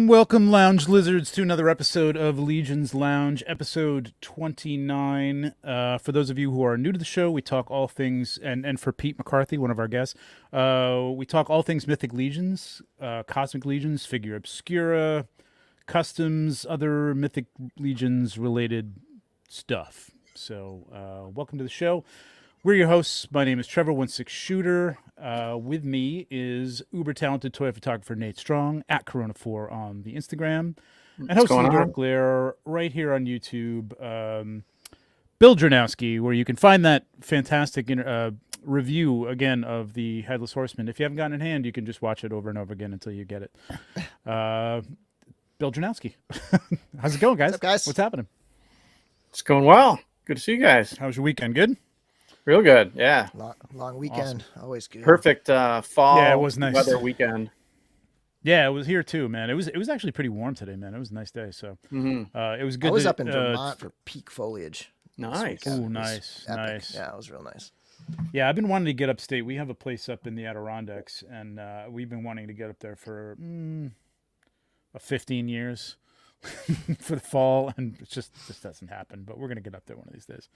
Welcome, Lounge Lizards, to another episode of Legions Lounge, episode 29. For those of you who are new to the show, we talk all things, and for Pete McCarthy, one of our guests, we talk all things Mythic Legions, Cosmic Legions, Figure Obscura, customs, other Mythic Legions related stuff. So, welcome to the show. We're your hosts. My name is Trevor, 16Shooter. With me is uber talented toy photographer Nate Strong at Corona4 on the Instagram, and hosting the Dark Glare right here on YouTube. Bill Dranowski, where you can find that fantastic review again of the Headless Horseman. If you haven't gotten it in hand, you can just watch it over and over again until you get it. Bill Dranowski, how's it going, guys? What's up, guys? What's happening? It's going well. Good to see you guys. How was your weekend? Good. Real good, yeah. Long weekend, awesome. Always good. Perfect fall. Yeah, it was nice weather weekend. Yeah, it was here too, man. It was actually pretty warm today, man. It was a nice day, so it was good. I was up in Vermont for peak foliage. Nice. Oh, nice. Yeah, it was real nice. Yeah, I've been wanting to get upstate. We have a place up in the Adirondacks, and we've been wanting to get up there for 15 years for the fall, and it just doesn't happen. But we're gonna get up there one of these days.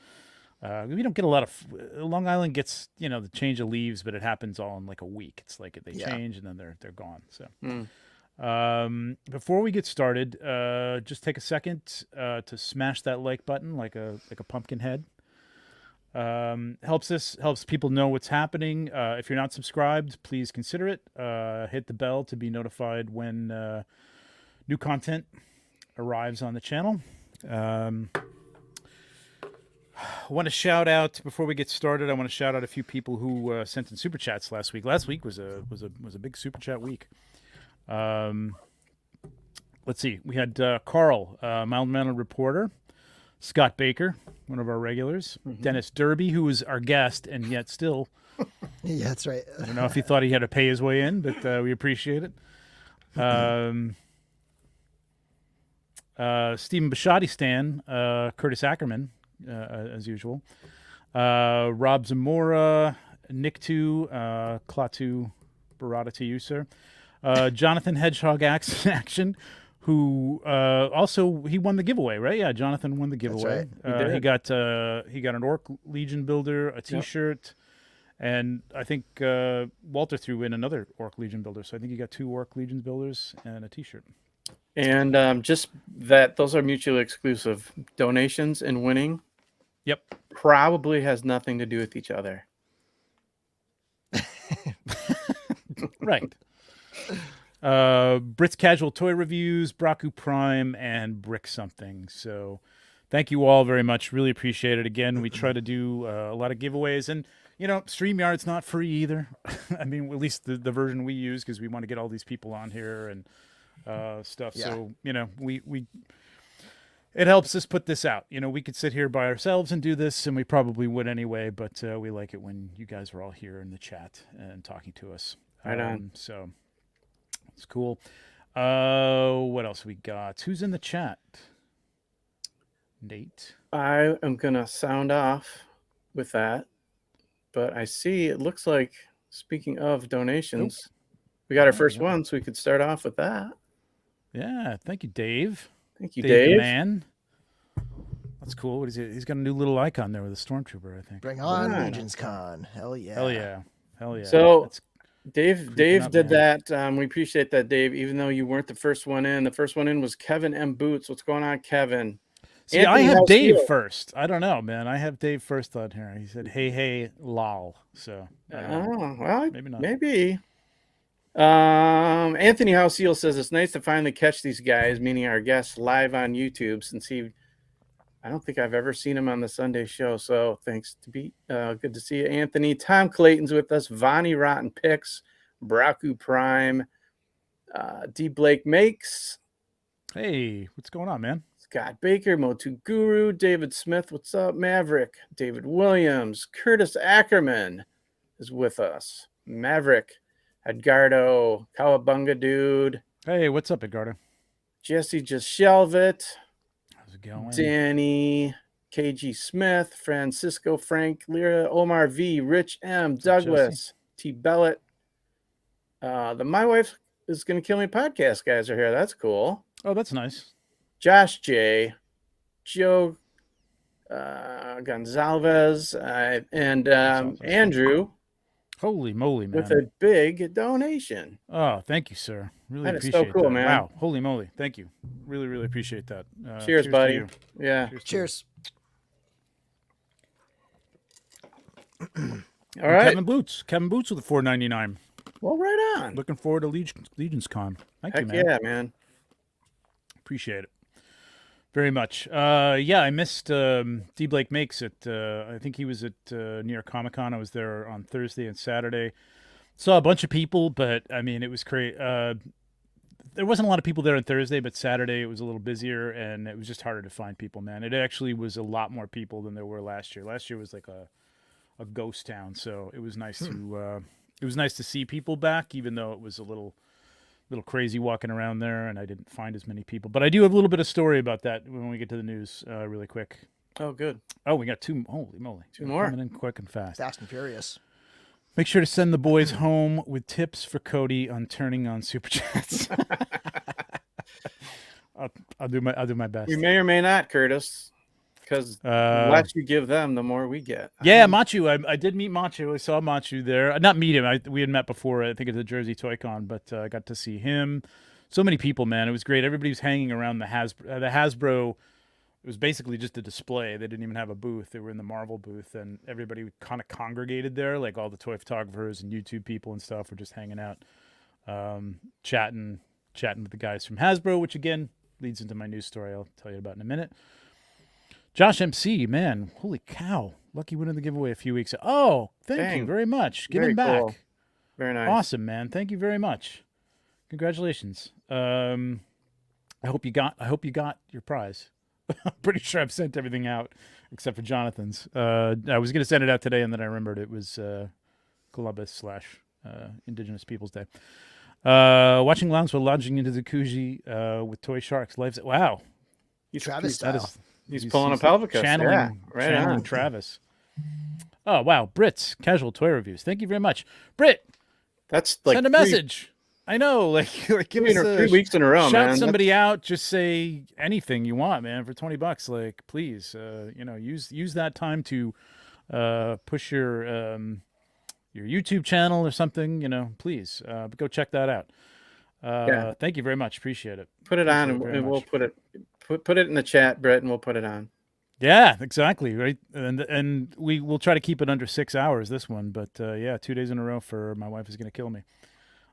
We don't get a lot of Long Island gets, the change of leaves, but it happens all in like a week. It's like they change and then they're gone. So before we get started, just take a second to smash that like button like a pumpkin head. Helps people know what's happening. If you're not subscribed, please consider it. Hit the bell to be notified when new content arrives on the channel. I want to shout out before we get started. I want to shout out a few people who sent in super chats last week. Last week was a big super chat week. Let's see. We had Carl, mild mannered reporter, Scott Baker, one of our regulars, Dennis Derby, who was our guest and yet still. Yeah, that's right. I don't know if he thought he had to pay his way in, but we appreciate it. Stephen Bushotee Stan, Curtis Ackerman. As usual, Rob Zamora, Nick2, Klaatu, Barada to you, sir. Jonathan Hedgehog Action, who also he won the giveaway, right? Yeah, Jonathan won the giveaway. That's right. He got an Orc Legion builder, a T-shirt, and I think Walter threw in another Orc Legion builder. So I think he got 2 Orc Legion builders and a T-shirt. And just that those are mutually exclusive. Donations and winning. Yep. Probably has nothing to do with each other. Right. Brits Casual Toy Reviews, Braku Prime, and Brick Something. So thank you all very much. Really appreciate it. Again, we try to do a lot of giveaways. And, StreamYard's not free either. I mean, at least the version we use, because we want to get all these people on here and stuff. Yeah. So, we it helps us put this out. We could sit here by ourselves and do this, and we probably would anyway, but we like it when you guys are all here in the chat and talking to us. Right on. So it's cool. What else we got? Who's in the chat? Nate? I am going to sound off with that, but I see it looks like, speaking of donations, we got our first one, so we could start off with that. Yeah, thank you, Dave. Thank you, Dave. The man. That's cool. What is it? He's got a new little icon there with a stormtrooper, I think. Bring on LegionsCon. Hell yeah. Hell yeah. Hell yeah. So Dave did that. We appreciate that, Dave, even though you weren't the first one in. The first one in was Kevin M. Boots. What's going on, Kevin? See, Anthony, I have Dave first. I don't know, man. I have Dave first on here. He said, hey, lol. So, well, maybe not. Maybe. Anthony Houseel says it's nice to finally catch these guys, meaning our guests, live on YouTube, since I don't think I've ever seen him on the Sunday show. So thanks to be good to see you, Anthony. Tom Clayton's with us. Vonnie Rotten Picks, Braku Prime, D Blake Makes. Hey, what's going on, man? Scott Baker, Motu Guru, David Smith. What's up, Maverick? David Williams, Curtis Ackerman is with us. Maverick. Edgardo, Cowabunga Dude. Hey, what's up, Edgardo? Jesse Just Shelve It. How's it going? Danny, KG Smith, Francisco Frank, Lyra, Omar V, Rich M, Douglas, T. Bellet. The My Wife is Gonna Kill Me podcast guys are here. That's cool. Oh, that's nice. Josh J, Joe Gonzalez, and Andrew. Holy moly, man. With a big donation. Oh, thank you, sir. Really that is appreciate so cool, that. man. Wow. Holy moly. Thank you. Really, really appreciate that. Cheers, buddy. To you. Yeah. Cheers. All right. Kevin Boots with a $4.99. Well, right on. Looking forward to LegionsCon. Thank you, Heck man. yeah, man. Appreciate it very much. Yeah, I missed D. Blake Makes it. I think he was at New York Comic Con. I was there on Thursday and Saturday. Saw a bunch of people, but I mean, it was crazy. There wasn't a lot of people there on Thursday, but Saturday it was a little busier, and it was just harder to find people, man. It actually was a lot more people than there were last year. Last year was like a ghost town, so it was nice to see people back, even though it was a little crazy walking around there, and I didn't find as many people. But I do have a little bit of story about that when we get to the news, really quick. Oh, good. Oh, we got two. Holy moly, two more coming in quick and fast. Fast and furious. Make sure to send the boys home with tips for Cody on turning on super chats. I'll do my best. We may or may not, Curtis, because the less you give them, the more we get. Yeah, Machu. I did meet Machu. I saw Machu there. Not meet him. We had met before. I think at the Jersey Toy Con, but I got to see him. So many people, man. It was great. Everybody was hanging around the Hasbro. The Hasbro. It was basically just a display. They didn't even have a booth. They were in the Marvel booth, and everybody kind of congregated there. Like all the toy photographers and YouTube people and stuff were just hanging out, chatting with the guys from Hasbro, which again leads into my news story I'll tell you about in a minute. Josh MC, man, holy cow. Lucky winner of the giveaway a few weeks ago. Oh, thank you very much. Give him back. Cool. Very nice. Awesome, man. Thank you very much. Congratulations. I hope you got your prize. I'm pretty sure I've sent everything out except for Jonathan's. I was going to send it out today, and then I remembered it was Columbus / Indigenous Peoples Day. Watching Lounge while lodging into the jacuzzi with toy sharks. Life's wow. Travis style. He's pulling a pelvicus. Channeling on. Travis. Oh, wow. Brits, casual toy reviews. Thank you very much. Brit, that's like send a message. I know, like give us 3 weeks in a row, shout man. Somebody out. Just say anything you want, man, for $20. Like, please, use that time to push your YouTube channel or something. Please, go check that out. Thank you very much. Appreciate it. Put it on, and we'll put it in the chat, Brett, and we'll put it on. Yeah, exactly. Right, and we will try to keep it under 6 hours. This one, but 2 days in a row for my wife is going to kill me.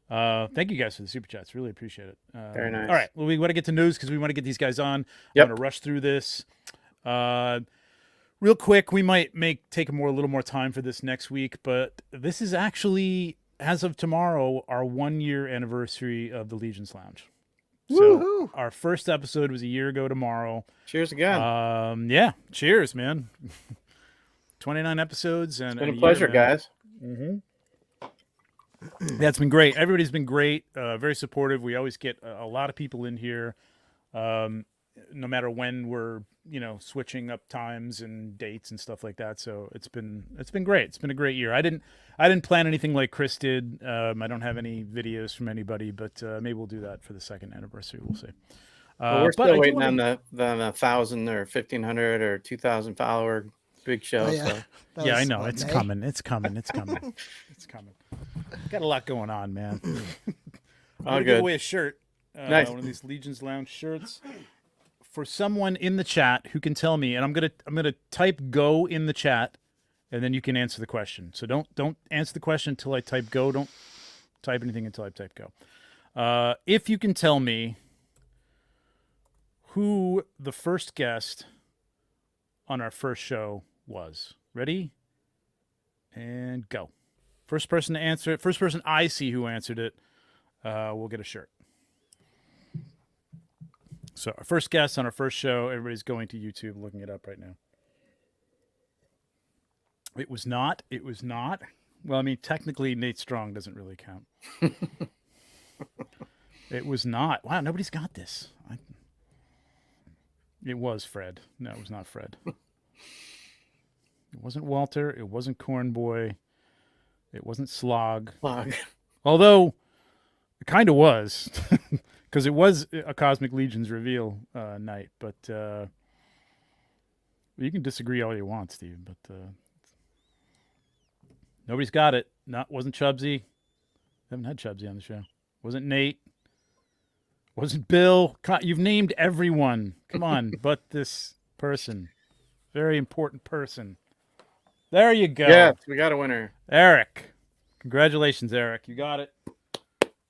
Thank you guys for the super chats. Really appreciate it. Very nice. All right. Well, we want to get to news because we want to get these guys on. Yep. I'm going to rush through this. Real quick, we might take a little more time for this next week, but this is actually, as of tomorrow, our 1-year anniversary of the Legions Lounge. So our first episode was a year ago tomorrow. Cheers again. Yeah. Cheers, man. 29 episodes. And it's been a pleasure, guys. Mm-hmm. That's been great. Everybody's been great. Very supportive. We always get a lot of people in here, no matter when we're switching up times and dates and stuff like that. So it's been great. It's been a great year. I didn't plan anything like Chris did. I don't have any videos from anybody, but maybe we'll do that for the second anniversary. We'll see. Well, we're still waiting on the 1,000 or 1,500 or 2,000 follower big show. Oh, yeah. So. Yeah, I know. It's coming. It's coming. It's coming. It's coming. Got a lot going on, man. I'm gonna give away a shirt. Nice. One of these Legions Lounge shirts for someone in the chat who can tell me, and I'm gonna type "go" in the chat, and then you can answer the question. So don't answer the question until I type "go." Don't type anything until I type "go." If you can tell me who the first guest on our first show was. Ready? And go. First person to answer it, first person I see who answered it, will get a shirt. So our first guest on our first show, everybody's going to YouTube looking it up right now. It was not. Well, I mean, technically Nate Strong doesn't really count. It was not. Wow, nobody's got this. It was Fred. No, it was not Fred. It wasn't Walter. It wasn't Cornboy. It wasn't Slog. Slog. Although It kind of was, because it was a Cosmic Legions reveal night. But you can disagree all you want, Steve. But nobody's got it. Wasn't Chubsy. Haven't had Chubsy on the show. Wasn't Nate. Wasn't Bill. You've named everyone. Come on, but this person, very important person. There you go. Yes, we got a winner. Eric. Congratulations, Eric. You got it.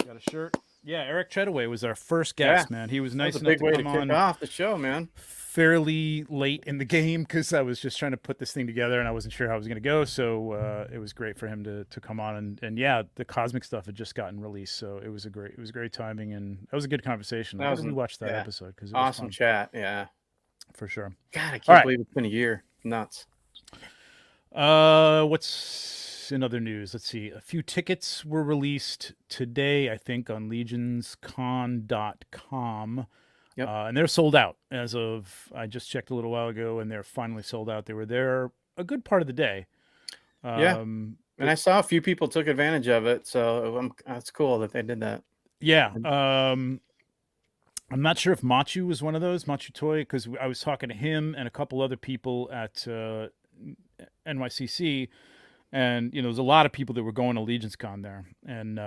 Got a shirt. Yeah, Eric Chetaway was our first guest, man. He was nice That's a enough big way to to come kick on off the show, man. fairly late in the game because I was just trying to put this thing together and I wasn't sure how it was going to go. So it was great for him to come on and yeah, the cosmic stuff had just gotten released, so it was great timing and that was a good conversation. I really watched that episode because it was awesome fun. Chat. Yeah, for sure. God, I can't believe it's been a year. Nuts. What's in other news? Let's see. A few tickets were released today, I think, on LegionsCon.com. Yep. And they're sold out as of, I just checked a little while ago, and they're finally sold out. They were there a good part of the day. And I saw a few people took advantage of it, so that's cool that they did that. Yeah. I'm not sure if Machu was one of those, Machu Toy, because I was talking to him and a couple other people at NYCC, and there's a lot of people that were going to LegionsCon there, and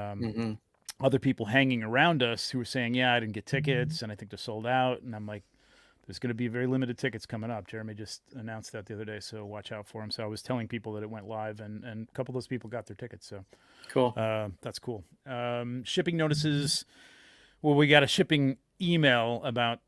other people hanging around us who were saying, yeah, I didn't get tickets and I think they're sold out. And I'm like, there's going to be very limited tickets coming up. Jeremy just announced that the other day, so watch out for him. So I was telling people that it went live, and a couple of those people got their tickets. So cool. That's cool. Shipping notices. Well, we got a shipping email about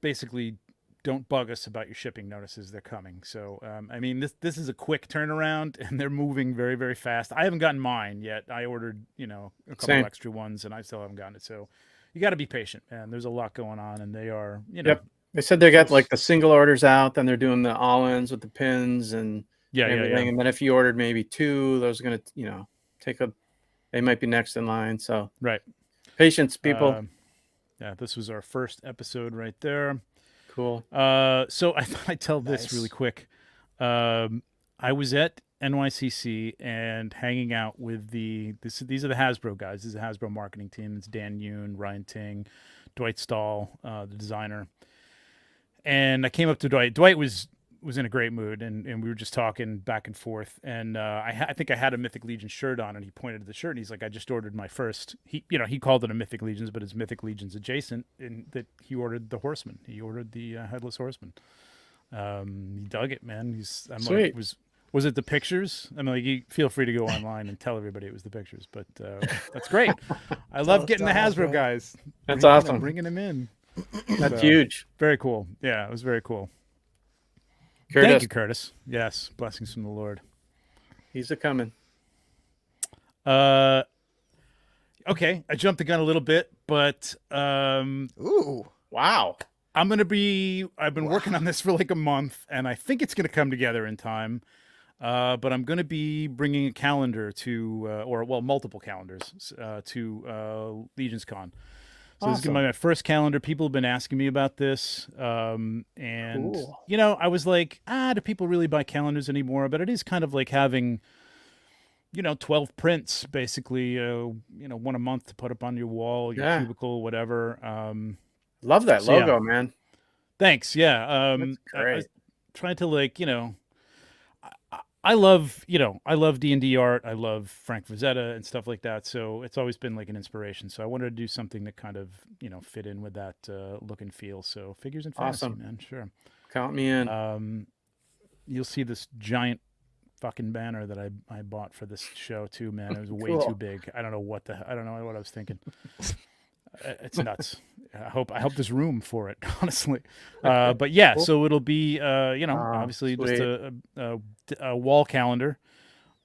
basically don't bug us about your shipping notices. They're coming. So, I mean, this is a quick turnaround and they're moving very, very fast. I haven't gotten mine yet. I ordered, a couple extra ones and I still haven't gotten it. So you got to be patient, man. There's a lot going on and they are, Yep. They said they got like the single orders out, then they're doing the all-ins with the pins and everything. And then if you ordered maybe two, those are going to, they might be next in line. So right. Patience, people. Yeah, this was our first episode right there. Cool. So I thought I'd tell this really quick. I was at NYCC and hanging out with these are the Hasbro guys. This is the Hasbro marketing team. It's Dan Yoon, Ryan Ting, Dwight Stahl, the designer. And I came up to Dwight. Dwight was in a great mood, and we were just talking back and forth. And I think I had a Mythic Legions shirt on, and he pointed to the shirt, and he's like, "I just ordered my first." He called it a Mythic Legions, but it's Mythic Legions adjacent. In that he ordered the Horsemen. He ordered the headless Horseman. He dug it, man. I'm sweet. Like, was it the pictures? I'm like, you feel free to go online and tell everybody it was the pictures, but that's great. I love getting the Hasbro guys. That's awesome. Bringing them in. That's huge. Very cool. Yeah, it was very cool. Curtis. Thank you, Curtis. Yes, blessings from the Lord. He's a coming. Okay, I jumped the gun a little bit, but ooh, wow. I've been working on this for like a month, and I think it's going to come together in time. But I'm going to be bringing a calendar to, multiple calendars to LegionsCon. So This is my first calendar. People have been asking me about this. And, cool. I was like, do people really buy calendars anymore? But it is kind of like having, 12 prints, basically, one a month to put up on your wall, your cubicle, whatever. Love that logo, man. Thanks. Yeah. That's great. I was trying to I love D&D art. I love Frank Frazetta and stuff like that. So it's always been like an inspiration. So I wanted to do something that kind of, fit in with that look and feel. So figures and fantasy, man. Sure. Count me in. You'll see this giant fucking banner that I bought for this show too, man. It was way too big. I don't know what I was thinking. It's nuts. I hope there's room for it, honestly. But yeah, cool. So it'll be, obviously sweet. Just a wall calendar.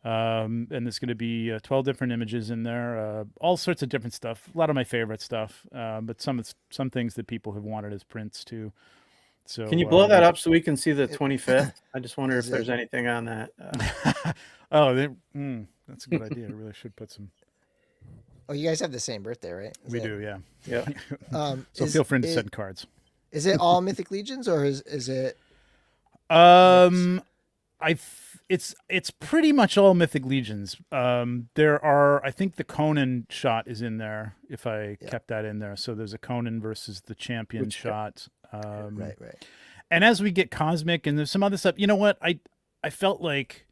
And there's going to be 12 different images in there, all sorts of different stuff. A lot of my favorite stuff, but some things that people have wanted as prints too. So can you blow that up so we can see the 25th? I just wonder if there's anything on that. That's a good idea. I really should put some. Oh, you guys have the same birthday, right? We do, yeah. Yeah. So feel free to send cards. Is it all Mythic Legions or is it? it's pretty much all Mythic Legions. There are, I think the Conan shot is in there if I kept that in there. So there's a Conan versus the champion shot. Right. And as we get cosmic and there's some other stuff, you know what? I felt like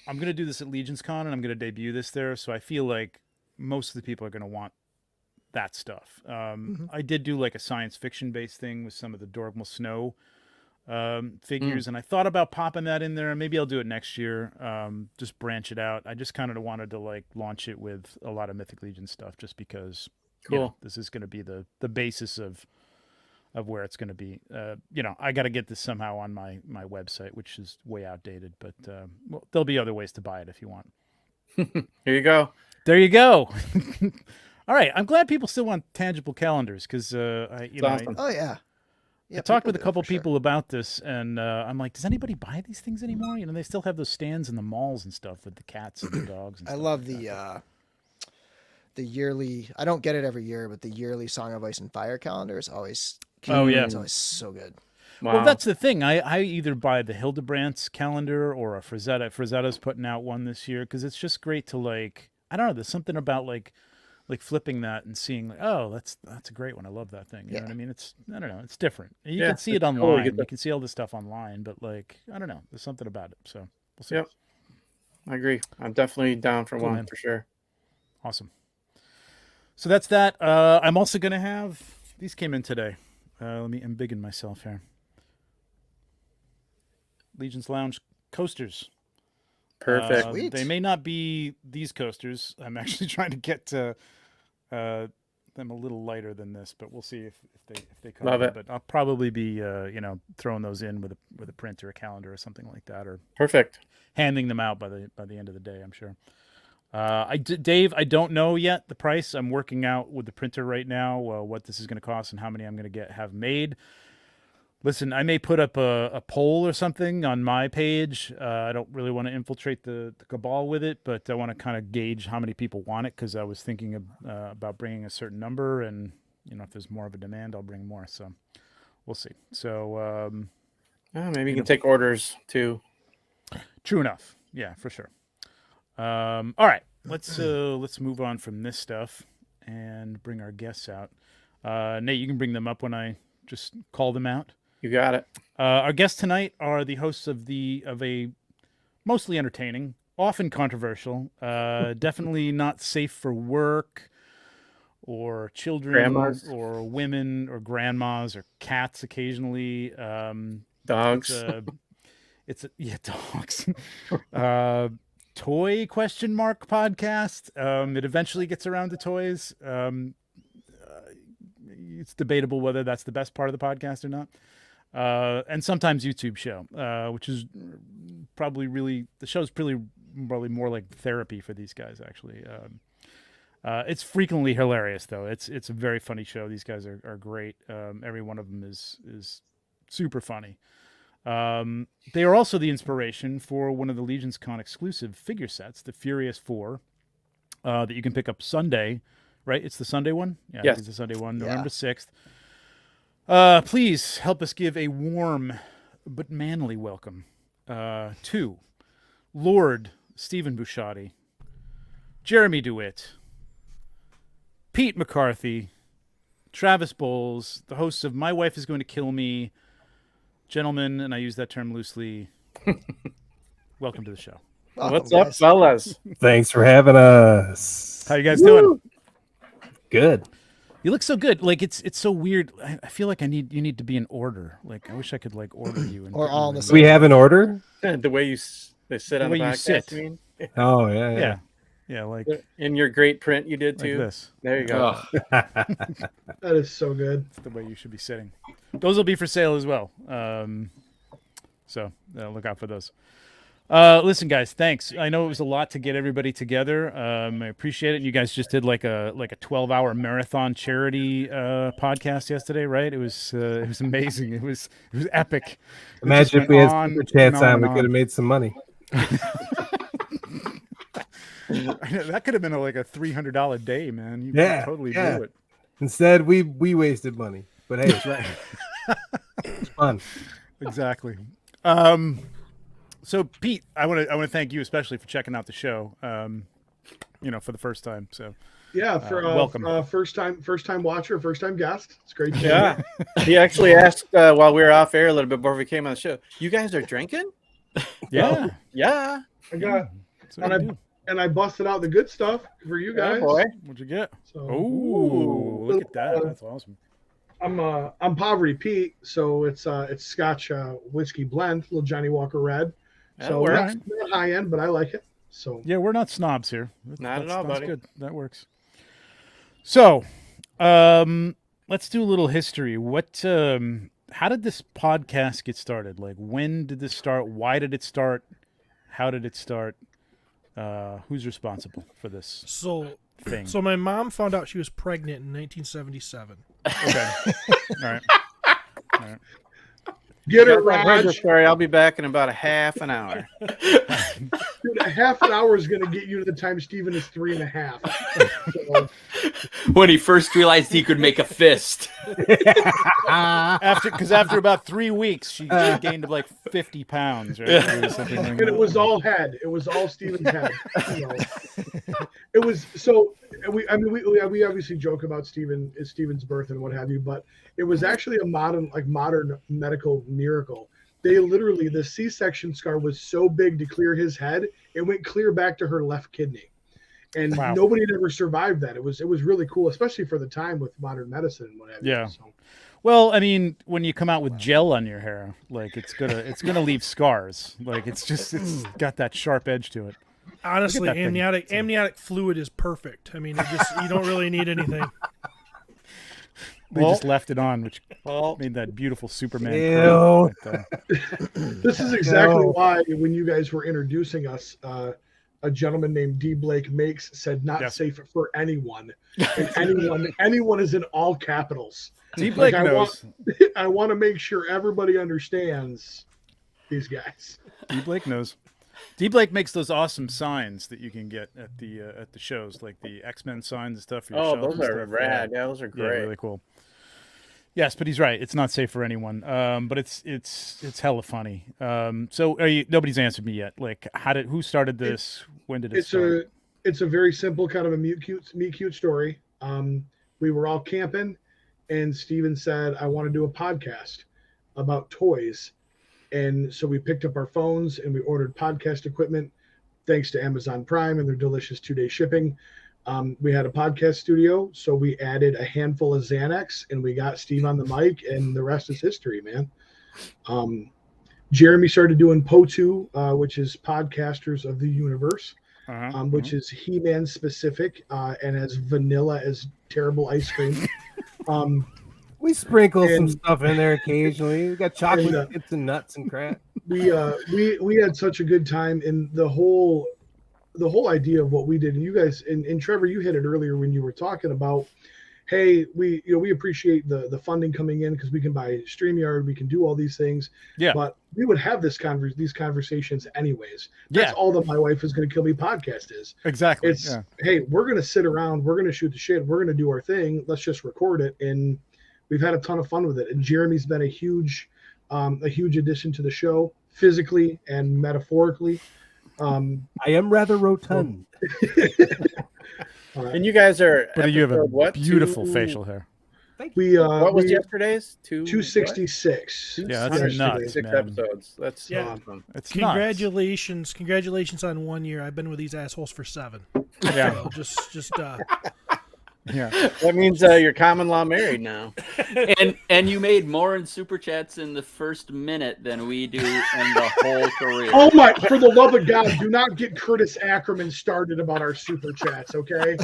I'm going to do this at LegionsCon and I'm going to debut this there. So I feel like most of the people are going to want that stuff. I did do like a science fiction based thing with some of the Dorgmal Snow figures, and I thought about popping that in there. Maybe I'll do it next year. Just branch it out. I just kind of wanted to like launch it with a lot of Mythic Legion stuff, just because this is going to be the basis of where it's going to be. I got to get this somehow on my website, which is way outdated, but there'll be other ways to buy it if you want. Here you go. There you go. All right, I'm glad people still want tangible calendars because Awesome. I talked with a couple people about this, and I'm like, does anybody buy these things anymore? They still have those stands in the malls and stuff with the cats and the dogs. And I love the yearly. I don't get it every year, but the yearly Song of Ice and Fire calendar is always. It's always so good. Wow. Well, that's the thing. I either buy the Hildebrandt's calendar or a Frazetta. Frazetta's putting out one this year because it's just great to like. I don't know. There's something about like flipping that and seeing like, oh, that's a great one. I love that thing. You know what I mean? I don't know. It's different. You can see it online. You can see all this stuff online, but like, I don't know. There's something about it. So we'll see. Yep. I agree. I'm definitely down for one, man. For sure. Awesome. So that's that. I'm also going to have, these came in today. I'm bigging myself here. Legions Lounge coasters. Perfect. They may not be these coasters. I'm actually trying to get them a little lighter than this, but we'll see if they come. Love it. But I'll probably be throwing those in with a print or a calendar or something like that, or perfect. Handing them out by the end of the day, I'm sure. Dave, I don't know yet the price. I'm working out with the printer right now what this is going to cost and how many I'm going to have made. Listen, I may put up a poll or something on my page. I don't really want to infiltrate the cabal with it, but I want to kind of gauge how many people want it because I was thinking about bringing a certain number, and if there's more of a demand, I'll bring more. So we'll see. So maybe you can take orders too. True enough. Yeah, for sure. All right, let's move on from this stuff and bring our guests out. Nate, you can bring them up when I just call them out. You got it. Our guests tonight are the hosts of a mostly entertaining, often controversial, definitely not safe for work or children grandmas. Or women or grandmas or cats occasionally. Dogs. Dogs. Toy ? Podcast. It eventually gets around to toys. It's debatable whether that's the best part of the podcast or not. And sometimes YouTube show, which is probably the show's probably more like therapy for these guys, actually. It's frequently hilarious, though. It's a very funny show. These guys are great. Every one of them is super funny. They are also the inspiration for one of the LegionsCon exclusive figure sets, the Furious 4, that you can pick up Sunday, right? It's the Sunday one? Yeah, yes. It's the Sunday one, November 6th. Please help us give a warm but manly welcome to Lord Stephen Bushotee, Jeremy Dewitt, Pete McCarthy, Travis Boles, the hosts of My Wife is Going to Kill Me. Gentlemen, and I use that term loosely, welcome to the show. What's up, fellas? Thanks for having us. How you guys doing? Good. You look so good. Like it's so weird. I feel like you need to be in order. Like I wish I could like order you. Or all in the same. We have an order. The way they sit on the back. Sit. Oh yeah. Yeah, like in your great print you did too. Like this. There you go. That is so good. That's the way you should be sitting. Those will be for sale as well. So look out for those. Listen, guys, thanks. I know it was a lot to get everybody together. I appreciate it. And you guys just did like a 12-hour marathon charity podcast yesterday, right? It was amazing. It was epic. Imagine if we had Super Chats on, we could have made some money. That could have been like a $300 day, man. You totally blew it. Instead, we wasted money. But hey, that's right. It's fun. Exactly. So Pete, I want to thank you especially for checking out the show. For the first time. So Yeah, welcome. First time watcher, first time guest. It's great. Yeah, he actually asked while we were off air a little bit before we came on the show. You guys are drinking? Yeah, yeah. I got, and I busted out the good stuff for you guys. Yeah, boy. What'd you get? So, look at that. That's awesome. I'm Poverty Pete, so it's Scotch whiskey blend, little Johnny Walker Red. So that's not high end, but I like it. So yeah, we're not snobs here. Not at all, buddy. Good. That works. So, let's do a little history. How did this podcast get started? Like, when did this start? Why did it start? How did it start? Who's responsible for this thing? So my mom found out she was pregnant in 1977. Okay. All right. Get it, Raj. Sorry, I'll be back in about a half an hour. Dude, a half an hour is going to get you to the time Steven is 3.5. When he first realized he could make a fist. After about 3 weeks, she gained like 50 pounds. Right? And it was all head. It was all Steven's head. It was so. We obviously joke about Steven's birth and what have you, but it was actually a modern medical miracle. They literally, the C-section scar was so big to clear his head, it went clear back to her left kidney, and nobody had ever survived that. It was really cool, especially for the time with modern medicine and what have you. Yeah. So. Well, I mean, when you come out with gel on your hair, like it's gonna leave scars. Like it's got that sharp edge to it. Honestly, amniotic fluid is perfect. I mean, you don't really need anything. They just left it on, which made that beautiful Superman. This is exactly why when you guys were introducing us, a gentleman named D. Blake Makes said not safe for anyone. And anyone is in all capitals. D. Blake knows. I want to make sure everybody understands these guys. D. Blake knows. D. Blake makes those awesome signs that you can get at the shows, like the X-Men signs and stuff. For your shelf those are rad. Yeah, those are great. Yeah, really cool. Yes, but he's right. It's not safe for anyone. But it's hella funny. So nobody's answered me yet. Like, who started this? When did it start? It's a very simple kind of a meet cute story. We were all camping, and Steven said, "I want to do a podcast about toys." And so we picked up our phones and we ordered podcast equipment, thanks to Amazon Prime and their delicious 2-day shipping. We had a podcast studio, so we added a handful of Xanax and we got Steve on the mic, and the rest is history, man. Jeremy started doing POTU, which is Podcasters of the Universe, which is He-Man specific and has vanilla as terrible ice cream. We sprinkle some stuff in there occasionally. We got chocolate chips and nuts and crap. We had such a good time, and the whole idea of what we did. And you guys, and Trevor, you hit it earlier when you were talking about, hey, we appreciate the funding coming in because we can buy StreamYard, we can do all these things. Yeah. But we would have these conversations anyways. That's all that My Wife Is Going to Kill Me podcast is. Exactly. Hey, we're going to sit around, we're going to shoot the shit, we're going to do our thing. Let's just record it, and we've had a ton of fun with it. And Jeremy's been a huge addition to the show, physically and metaphorically. I am rather rotund. And you guys are. But you have a beautiful facial hair. What was yesterday's? 266. Yeah, that's nuts, 6 episodes. That's awesome. Congratulations on 1 year. I've been with these assholes for 7. Yeah. So yeah. That means you're common law married now. And you made more in Super Chats in the first minute than we do in the whole career. Oh my, for the love of God, do not get Curtis Ackerman started about our Super Chats, okay?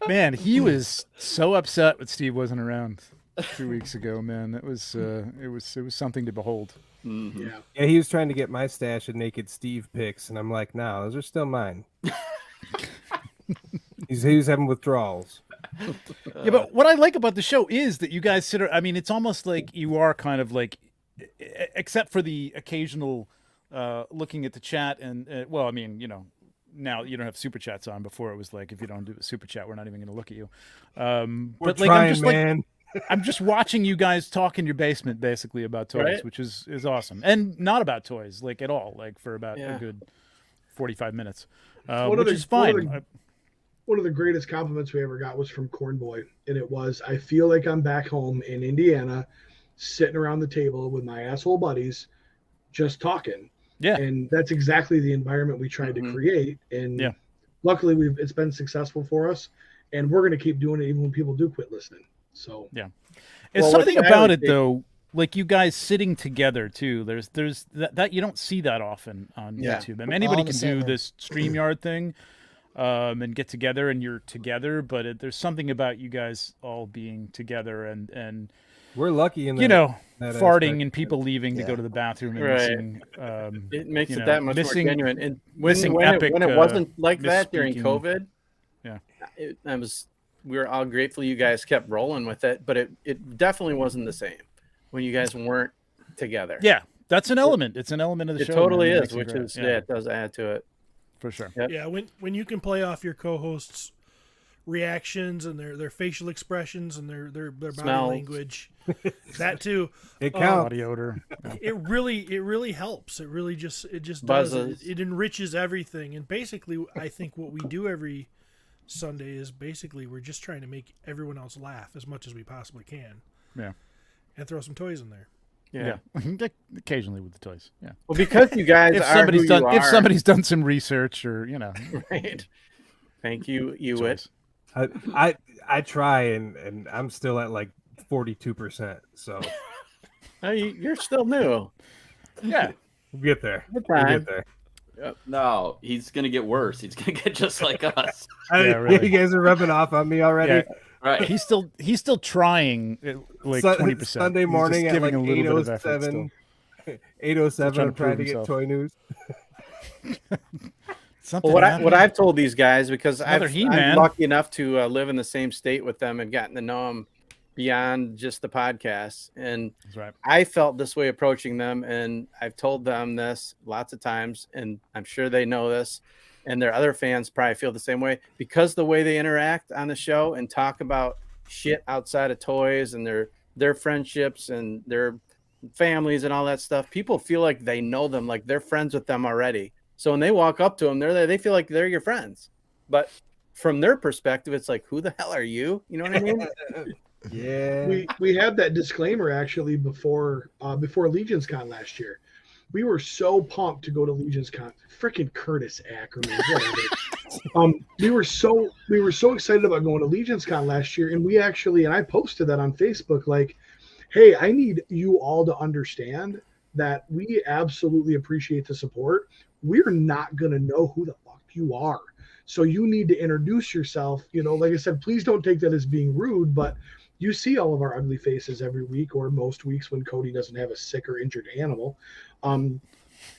Man, he was so upset that Steve wasn't around 2 weeks ago, man. It was something to behold. Mm-hmm. Yeah, he was trying to get my stash of naked Steve pics, and I'm like, no, those are still mine. He was having withdrawals. Yeah, but what I like about the show is that you guys sit. I mean, it's almost like you are kind of like, except for the occasional looking at the chat and well, I mean, now you don't have super chats on. Before it was like, if you don't do a super chat, we're not even going to look at you. We're but trying, like, I'm just man. like, I'm just watching you guys talk in your basement basically about toys, Right. which is awesome, and not about toys like at all, like for about Yeah. a good 45 minutes, One of which the- is fine. One of the greatest compliments we ever got was from Corn Boy, and it was, I feel like I'm back home in Indiana, sitting around the table with my asshole buddies, just talking. Yeah. And that's exactly the environment we tried to create. And Yeah. luckily, it's been successful for us, and we're going to keep doing it even when people do quit listening. So Yeah. It's Well, something what I about would it though, like you guys sitting together too. There's that you don't see that often on Yeah. YouTube. I mean, anybody in the can same do room. this StreamYard thing, and get together and you're together, but there's something about you guys all being together and We're lucky in that. you know, that farting aspect. and people leaving to go Yeah. to the bathroom and Right. missing. It makes you it know, that much missing- more genuine. And missing when epic, it wasn't like that during misspeaking. COVID, Yeah. we were all grateful you guys kept rolling with it, but it definitely wasn't the same when you guys weren't together. Yeah, that's an element. It's an element of the It show. totally man. It is, makes it which great. is it does add to it. for sure. Yep. Yeah, when you can play off your co-hosts' reactions and their facial expressions and their body Smells. language, that too, It counts. Body odor. it really helps. It really just does. Buzzes. It enriches everything. And basically, I think what we do every Sunday is basically we're just trying to make everyone else laugh as much as we possibly can. Yeah. And throw some toys in there. Yeah. Occasionally with the toys. Yeah. Well, because you guys If are somebody's who done you if are, somebody's done some research or right. Thank you, Dewitt. toys. I try and I'm still at like 42%. So Oh, you're still new. Yeah. we'll get there. Good We'll time. get there. No, he's gonna get worse. He's gonna get just like us. really. You guys are rubbing off on me already. Yeah. Right. He's still trying like Sun- 20%. Sunday morning He's just at giving like a little bit of effort 8:07. still. 8:07. trying I'm to trying prove to get himself. toy news. Something Well, what happened. I've told these guys, because Another I'm He-Man. lucky enough to live in the same state with them and gotten to know them beyond just the podcast, and That's right. I felt this way approaching them, and I've told them this lots of times, and I'm sure they know this, and their other fans probably feel the same way, because the way they interact on the show and talk about shit outside of toys and their friendships and their families and all that stuff. People feel like they know them, like they're friends with them already. So when they walk up to them, they feel like they're your friends. But from their perspective, it's like, who the hell are you? You know what I mean? Yeah. we had that disclaimer actually before LegionsCon last year. We were so pumped to go to LegionsCon. Freaking Curtis Ackerman, whatever. We were so excited about going to LegionsCon last year, and we actually, and I posted that on Facebook, like, hey, I need you all to understand that we absolutely appreciate the support. We're not gonna know who the fuck you are, so you need to introduce yourself. You know, like I said, please don't take that as being rude, but you see all of our ugly faces every week or most weeks when Cody doesn't have a sick or injured animal.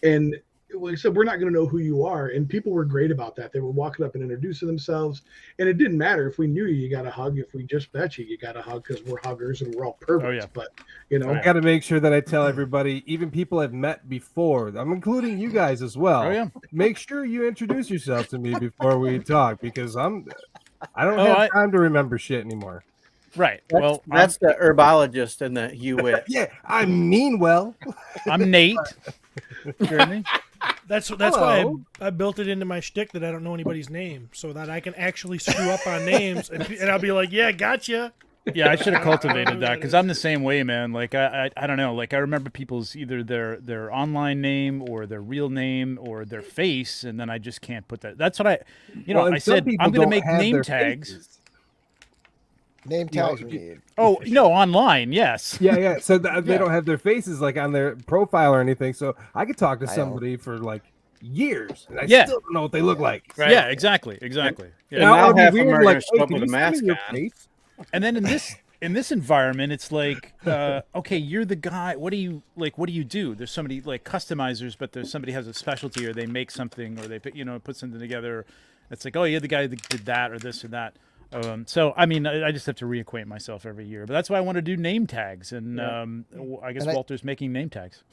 And like I said, we're not going to know who you are. And people were great about that. They were walking up and introducing themselves. And it didn't matter if we knew you got a hug. If we just bet you got a hug, because we're huggers and we're all perverts. yeah. But, you know, I got to make sure that I tell everybody, even people I've met before, I'm including you guys as well. Oh, yeah. Make sure you introduce yourself to me before we talk, because I don't Oh, have time to remember shit anymore. Right. That's, Well, that's the herbologist and the Hewitt. Yeah, I mean well. I'm Nate. Jeremy. That's why Hello. I built it into my shtick that I don't know anybody's name, so that I can actually screw up on names, and I'll be like, yeah, gotcha. Yeah, I should have cultivated that, because I'm the same way, man. Like I don't know. Like I remember people's either their online name or their real name or their face, and then I just can't put that. That's what Well, I and some said people I'm going to don't make have name their tags. faces. Name You know, tags we need. Oh no, online, yes. Yeah. So they Yeah. don't have their faces like on their profile or anything. So I could talk to I know. somebody for like years, and I Yeah. still don't know what they look like. Right. Yeah, exactly. Yeah. And Now, now I'll be half of them weird, are like, gonna show hey, up can with a you send me your mask on. face? And then in this environment, it's like, okay, you're the guy. What do you like? What do you do? There's somebody like customizers, but there's somebody has a specialty, or they make something, or they put something together. It's like, oh, you're the guy that did that or this or that. So I mean, I just have to reacquaint myself every year. But that's why I want to do name tags, and I guess And Walter's making name tags.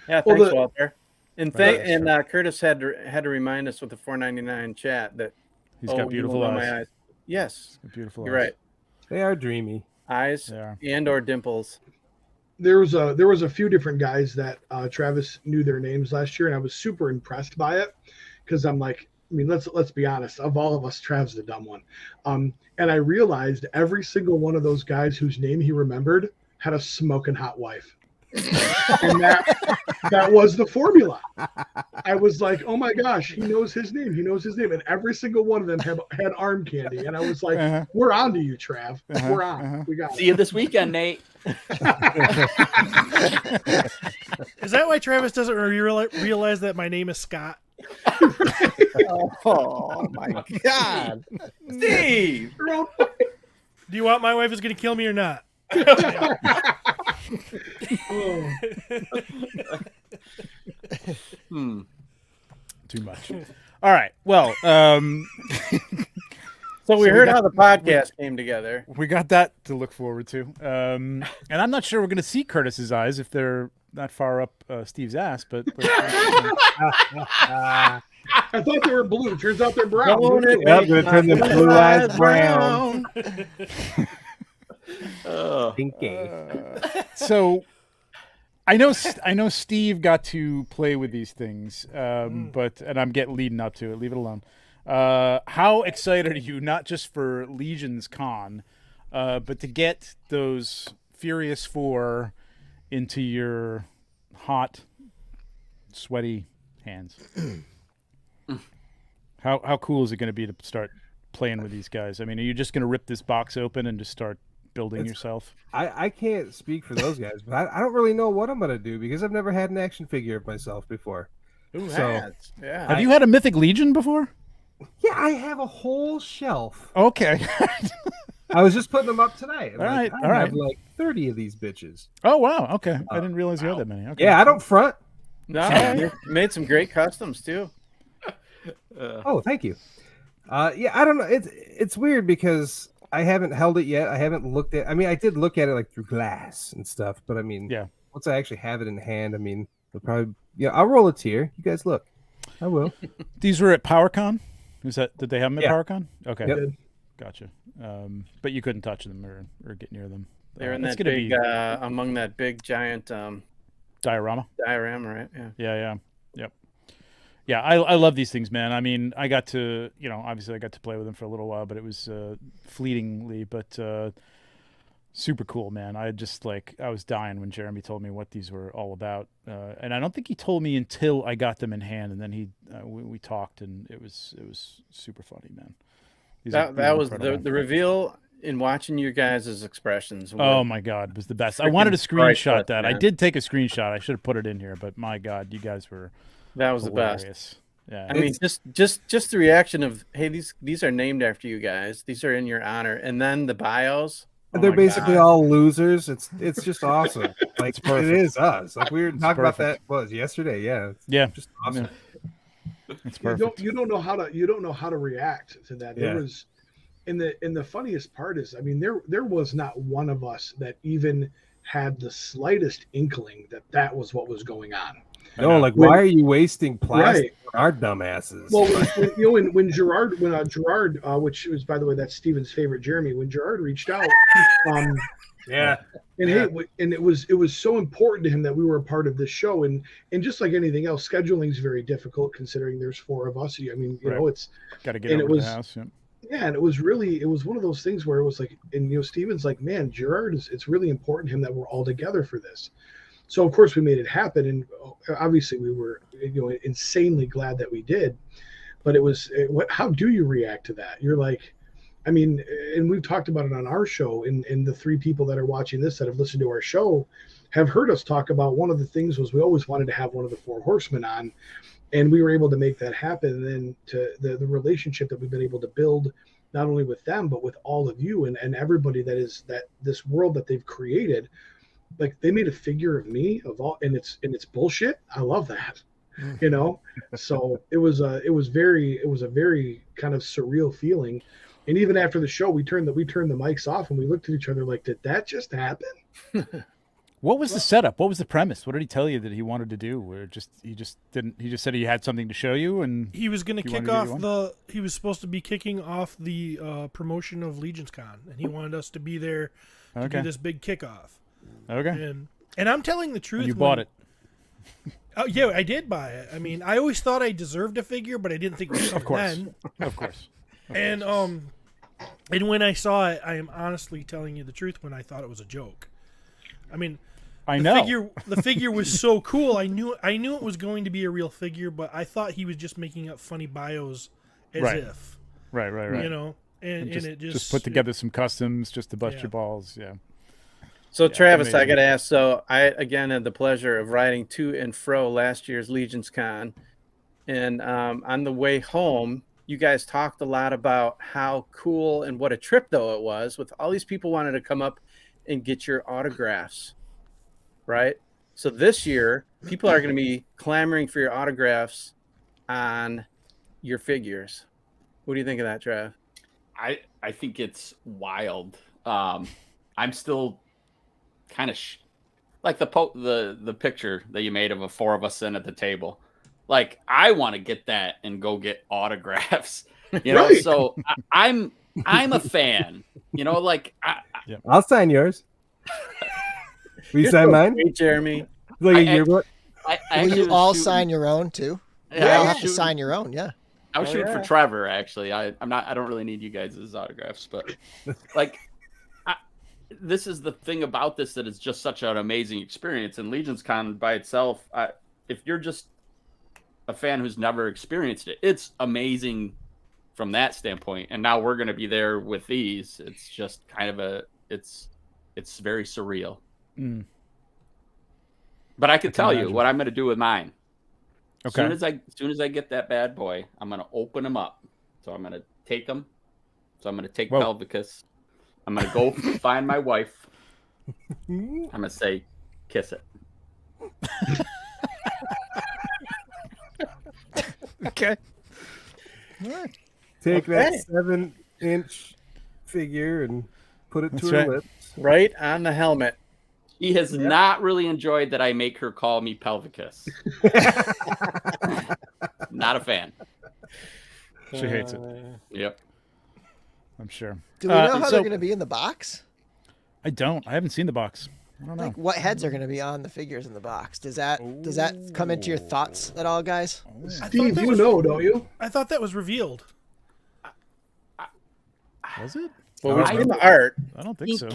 Yeah, Well, thanks, the- Walter. And Right. Curtis had to remind us with the $4.99 chat that He's got you beautiful will know eyes. my eyes. Yes, Beautiful. you're eyes. right. They are dreamy. Eyes and or dimples. There was a few different guys that Travis knew their names last year, and I was super impressed by it because I'm like, I mean, let's be honest. Of all of us, Trav's the dumb one. And I realized every single one of those guys whose name he remembered had a smoking hot wife. And that was the formula. I was like, oh my gosh, he knows his name. He knows his name. And every single one of them had arm candy. And I was like, we're on to you, Trav. We're on. We got it. See you this weekend, Nate. Is that why Travis doesn't realize that my name is Scott? Oh my God. Steve! Do you want my wife is going to kill me or not? Too much. All right. Well, So we heard how the podcast came together. we got that to look forward to. And I'm not sure we're going to see Curtis's eyes if they're not far up Steve's ass, but I thought they were blue. Turns out they're brown. Yep, gonna turn the blue eyes brown. Pinky. So I know Steve got to play with these things, but I'm leading up to it. Leave it alone. How excited are you, not just for LegionsCon, but to get those Furious 4 into your hot, sweaty hands? How cool is it going to be to start playing with these guys? I mean, are you just going to rip this box open and just start building yourself? I can't speak for those guys, but I don't really know what I'm gonna do because I've never had an action figure of myself before. Who So- has? Yeah. Have you had a Mythic Legion before? Yeah, I have a whole shelf. Okay. I was just putting them up tonight. All right, I all right. have like 30 of these bitches. Oh, wow. Okay. I didn't realize you had that many. Okay. Yeah, I don't front. No, you made some great customs too. Oh, thank you. Yeah, I don't know. It's weird because I haven't held it yet. I haven't looked at. I mean, I did look at it like through glass and stuff, but I mean, Yeah. once I actually have it in hand, I mean, it'll probably. Yeah, I'll roll a tear. You guys look. I will. These were at PowerCon? Did they have them at Yeah. PowerCon? Okay. Yep. Gotcha. But you couldn't touch them or get near them. They're in It's that gonna big, be among that big giant diorama. diorama, right? Yeah. Yep. Yeah, I love these things, man. I mean, I got to, obviously I got to play with them for a little while, but it was fleetingly, but super cool, man. I was dying when Jeremy told me what these were all about. And I don't think he told me until I got them in hand, and then we talked, and it was super funny, man. These That was incredible. the reveal in watching your guys' expressions. Oh my God, it was the best. I Freaking wanted to screenshot priceless, that. I man. did take a screenshot. I should have put it in here, but my God, you guys were That was the hilarious. best. Yeah. I mean, just the reaction of, hey, these are named after you guys. These are in your honor, and then the bios. Oh They're my basically God. all losers. It's just awesome. Like it is us. Like we were talking about that. perfect. What was it, yesterday? Yeah. It's Yeah. just awesome. It's You perfect. don't know how to react to that. Yeah. There was, and the funniest part is, I mean, there was not one of us that even had the slightest inkling that was what was going on. No, like When- why are you wasting plastic Right. on our dumbasses? Well, when Gerard, which was, by the way, that's Steven's favorite, Jeremy, when Gerard reached out, yeah. and it was so important to him that we were a part of this show, and just like anything else, scheduling is very difficult considering there's 4 of us. I mean, you Right. know, it's Got to get and over it was- the house. Yeah. yeah, and it was one of those things where it was like, and Steven's like, man, Gerard it's really important to him that we're all together for this. So of course we made it happen, and obviously we were insanely glad that we did. But it was how do you react to that? You're like, I mean, and we've talked about it on our show, and the 3 people that are watching this that have listened to our show have heard us talk about, one of the things was we always wanted to have one of the 4 Horsemen on, and we were able to make that happen. And then to the relationship that we've been able to build, not only with them but with all of you and everybody that this world that they've created. Like, they made a figure of me of all, and it's bullshit. I love that, So it was a very kind of surreal feeling. And even after the show, we turned the mics off and we looked at each other like, did that just happen? What was the setup? What was the premise? What did he tell you that he wanted to do? Or he just said he had something to show you, and He was going to You kick wanted to off do he was supposed to be kicking off the promotion of LegionsCon, and he wanted us to be there to do this big kickoff. Okay. And I'm telling the truth. And you bought it. Oh yeah, I did buy it. I mean, I always thought I deserved a figure, but I didn't think it was something then. Of course. And when I saw it, I am honestly telling you the truth. When I thought it was a joke, I mean, the figure was so cool. I knew it was going to be a real figure, but I thought he was just making up funny bios as if. Right. You know, and it just put together some customs just to bust your balls. Yeah. So Travis, I got to ask. So I again had the pleasure of riding to and fro last year's LegionsCon, and on the way home, you guys talked a lot about how cool and what a trip though it was with all these people wanting to come up and get your autographs, right? So this year, people are going to be clamoring for your autographs on your figures. What do you think of that, Trav? I think it's wild. I'm still kind of like the picture that you made of the four of us sitting at the table. Like, I want to get that and go get autographs, you know. Right. So I'm a fan, you know. Like I'll sign yours. Will you sign mine? Great, Jeremy. Like a yearbook. Will you all sign your own too? Yeah, I'll have to sign your own. Yeah. I was shooting for Trevor. Actually, I don't really need you guys' autographs, but like. This is the thing about this that is just such an amazing experience. And LegionsCon by itself, if you're just a fan who's never experienced it, it's amazing from that standpoint. And now we're going to be there with these. It's just kind of it's very surreal. But I can tell you what I'm going to do with mine. Okay. As soon as I get that bad boy, I'm going to open them up. So I'm going to take them. So I'm going to take Pelvicus. I'm going to go find my wife. I'm going to say, kiss it. Okay. Take that 7-inch figure and put it to her lips. Right on the helmet. She has not really enjoyed that I make her call me Pelvicus. Not a fan. She hates it. Yep. I'm sure. Do we know how they're going to be in the box? I don't. I haven't seen the box. I don't know. Like, what heads are going to be on the figures in the box? Does that come into your thoughts at all, guys? Steve, you know, don't you? I thought that was revealed. Was it? Well, we've seen the art. I don't think so.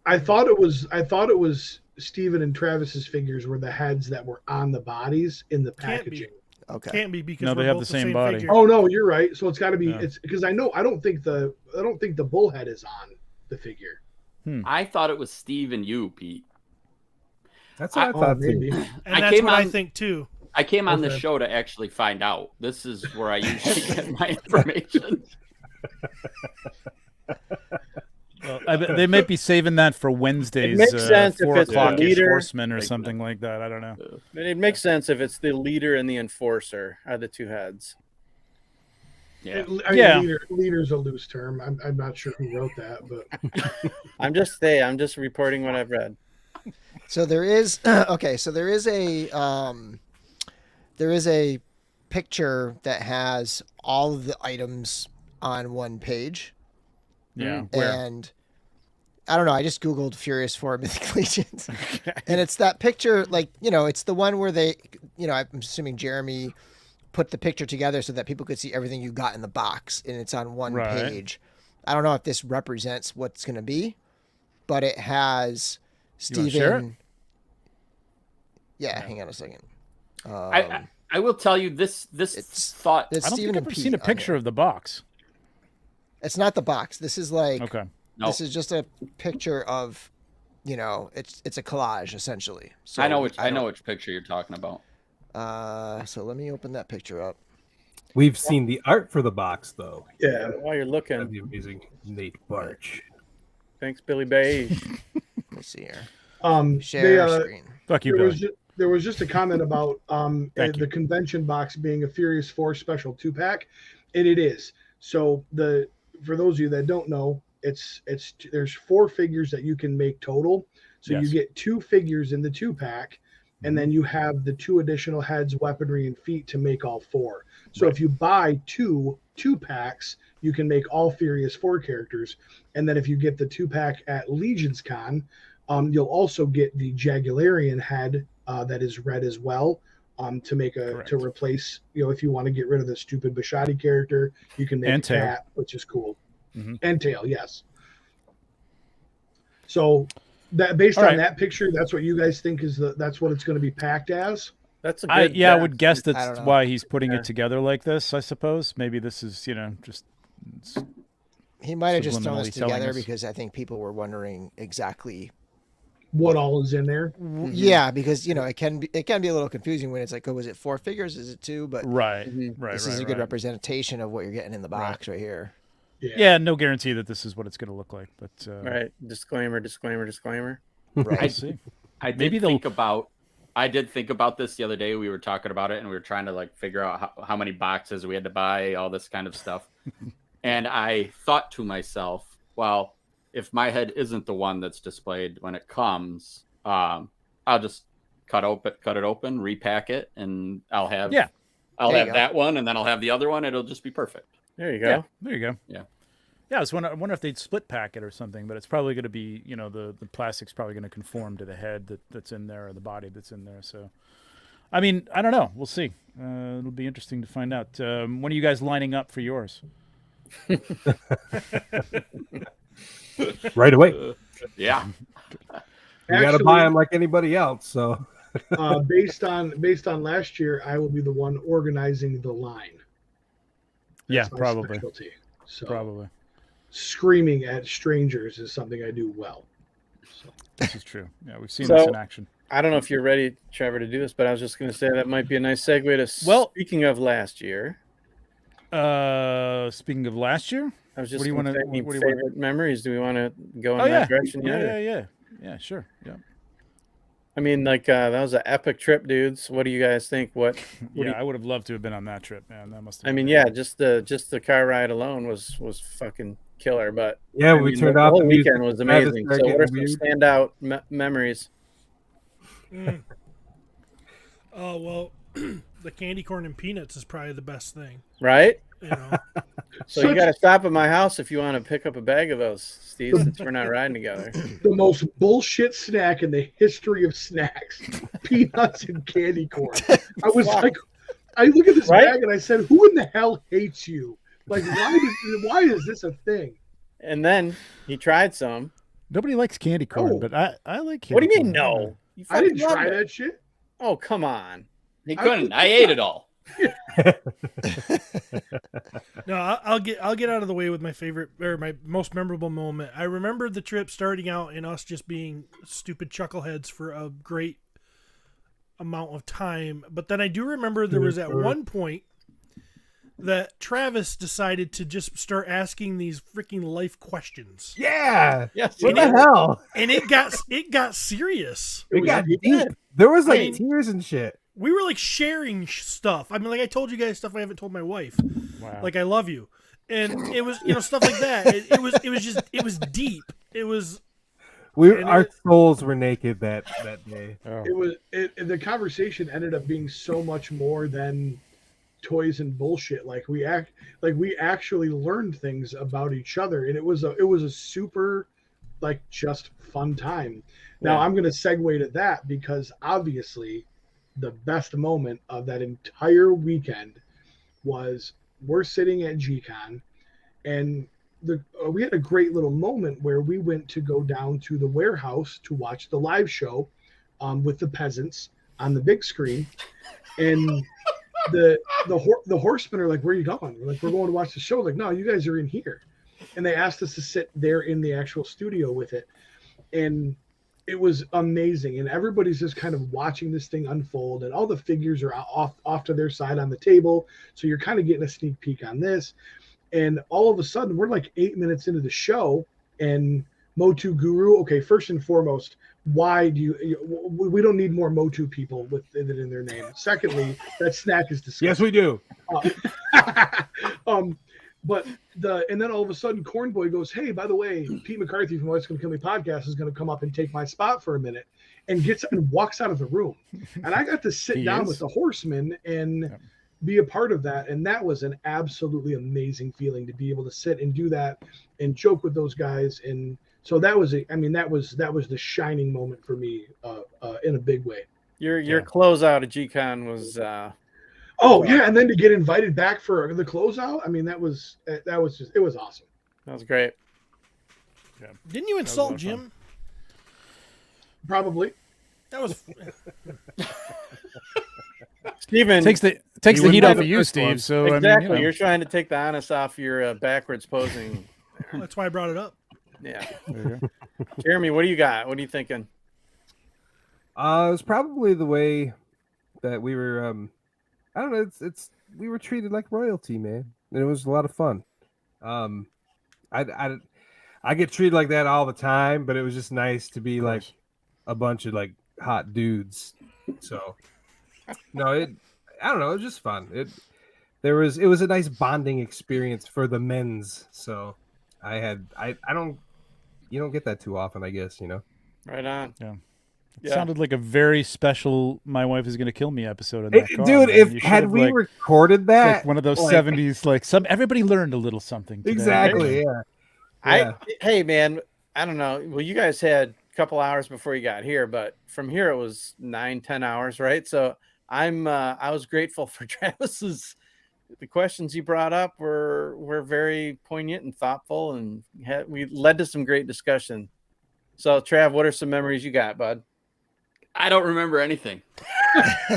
I thought it was Steven and Travis's figures were the heads that were on the bodies in the packaging. Okay. Can't be because they we're have both the same body. figure. Oh no, you're right. So it's got to be. Yeah. It's because I don't think the bullhead is on the figure. I thought it was Steve and you, Pete. That's what I thought maybe. too. And that's what I think too. I came on this show to actually find out. This is where I usually get my information. Well, they might be saving that for Wednesdays. It makes sense if 4 it's the o'clock leader. Horsemen or something like that. I don't know. It makes sense if it's the leader and the enforcer are the two heads. Yeah. I mean, leader's a loose term. I'm not sure who wrote that, but I'm just reporting what I've read. So there is So there is a picture that has all of the items on one page. Yeah. And I don't know. I just Googled Furious 4 Mythic Legions. And it's that picture, like, you know, it's the one where they, you know, I'm assuming Jeremy put the picture together so that people could see everything you got in the box, and it's on one page. I don't know if this represents what's going to be, but it has Steven. Yeah, hang on a second. I will tell you this thought. It's I don't Steven think I've and ever Pete seen a on picture here. of the box. It's not the box. This is like Okay. This is just a picture of, you know, it's a collage essentially. So I know which picture you're talking about. So let me open that picture up. We've seen the art for the box, though. yeah. While you're looking, That'd be amazing. Nate Barch. thanks, Billy Beige. Let me see here. Share screen. Fuck you, Billy. There was just a comment about Thank you. the convention box being a Furious 4 special 2-pack, and it is. So for those of you that don't know, there's 4 figures that you can make total. So Yes. you get 2 figures in the 2-pack, and then you have the 2 additional heads, weaponry, and feet to make all 4. So if you buy two packs, you can make all Furious 4 characters. And then if you get the 2-pack at LegionsCon, you'll also get the Jaguarian head that is red as well. To make to replace, if you want to get rid of the stupid Bushotee character, you can make a cat, which is cool. And tail, yes. So that based on that picture, that's what you guys think that's what it's going to be packed as. That's a good I would guess that's why he's putting it together like this. I suppose maybe this is just. He might have just thrown this together because I think people were wondering exactly what all is in there. Yeah, because it can be a little confusing when it's like, oh, was it 4 figures? Is it 2? But this is a good representation of what you're getting in the box right here. Yeah, no guarantee that this is what it's going to look like, but right. Disclaimer. Right. We'll see. I did think about this the other day. We were talking about it, and we were trying to figure out how many boxes we had to buy, all this kind of stuff. And I thought to myself, well, if my head isn't the one that's displayed when it comes, I'll just cut it open, repack it, and I'll have that one, and then I'll have the other one. It'll just be perfect. There you go. Yeah, there you go. Yeah. Yeah, I wonder if they'd split pack it or something, but it's probably going to be, the plastic's probably going to conform to the head that's in there or the body that's in there. So, I mean, I don't know. We'll see. It'll be interesting to find out. When are you guys lining up for yours? Right away. Yeah. You got to buy them like anybody else. So, based on last year, I will be the one organizing the line. That's my probably. Specialty. So probably. Screaming at strangers is something I do well. So. This is true. Yeah, we've seen this in action. I don't know if you're ready, Trevor, to do this, but I was just going to say that might be a nice segue to. Speaking of last year. Speaking of last year, I was just going to say, favorite memories. Do we want to go in that direction? Yeah, sure. Yeah. I mean, that was an epic trip, dudes. What do you guys think? I would have loved to have been on that trip, man. That must have been just the car ride alone was fucking killer. But we turned off the whole weekend was amazing. So what are some standout memories? Oh, well, the candy corn and peanuts is probably the best thing. Right? So you got to stop at my house if you want to pick up a bag of those, Steve, since we're not riding together. The most bullshit snack in the history of snacks, peanuts and candy corn. I was like, I look at this bag and I said, who in the hell hates you? Like, why is this a thing? And then he tried some. Nobody likes candy corn, but I like candy corn. What do you mean, no? I didn't try that shit. Oh, come on. He couldn't. I ate it all. No, I'll get out of the way with my favorite or my most memorable moment. I remember the trip starting out and us just being stupid chuckleheads for a great amount of time. But then I do remember there was at one point that Travis decided to just start asking these freaking life questions. Yeah. Yes. What the hell? And it got serious. It got deep. There was tears and shit. We were sharing stuff. I mean, I told you guys stuff I haven't told my wife. Wow. I love you. And it was, stuff like that. It was deep. It was. Our souls were naked that day. Oh. The conversation ended up being so much more than toys and bullshit. We actually learned things about each other, and it was a super just fun time. Now I'm going to segue to that because obviously the best moment of that entire weekend was we're sitting at G-Con, and we had a great little moment where we went to go down to the warehouse to watch the live show with the peasants on the big screen, and the Horsemen are like, "Where are you going?" We're like, "We're going to watch the show." Like, "No, you guys are in here," and they asked us to sit there in the actual studio with it, and it was amazing. And everybody's just kind of watching this thing unfold, and all the figures are off to their side on the table, so you're kind of getting a sneak peek on this. And all of a sudden, we're 8 minutes into the show, and Motu Guru. Okay, first and foremost, why do we don't need more Motu people with it in their name. Secondly, that snack is disgusting. Yes, we do. And then all of a sudden, Corn Boy goes, "Hey, by the way, Pete McCarthy from What's Gonna Kill Me podcast is going to come up and take my spot for a minute," and walks out of the room. And I got to sit down with the Horsemen and be a part of that. And that was an absolutely amazing feeling to be able to sit and do that and joke with those guys. And so that was that was the shining moment for me in a big way. Your closeout at G-Con was yeah, and then to get invited back for the closeout, I mean that was just, it was awesome. That was great. Yeah. Didn't you insult Jim? Probably. That was Steven takes the heat off of you, Steve. So exactly, I mean, you're trying to take the onus off your backwards posing. That's why I brought it up. Yeah. Jeremy, what do you got? What are you thinking? It was probably the way that we were. I don't know. It's we were treated like royalty, man, and it was a lot of fun. I get treated like that all the time, but it was just nice to be like a bunch of like hot dudes. So no, I don't know. It was just fun. It was a nice bonding experience for the men's. So you don't get that too often, I guess, Right on. Yeah. It sounded like a very special "My Wife Is Gonna Kill Me" episode in that car, dude. Man. Had we recorded that, like one of those 70s, like everybody learned a little something today. Exactly. Yeah. Hey man, I don't know. Well, you guys had a couple hours before you got here, but from here it was 9-10 hours, right? So I was grateful for Travis's. The questions he brought up were very poignant and thoughtful, and we led to some great discussion. So Trav, what are some memories you got, bud? I don't remember anything. I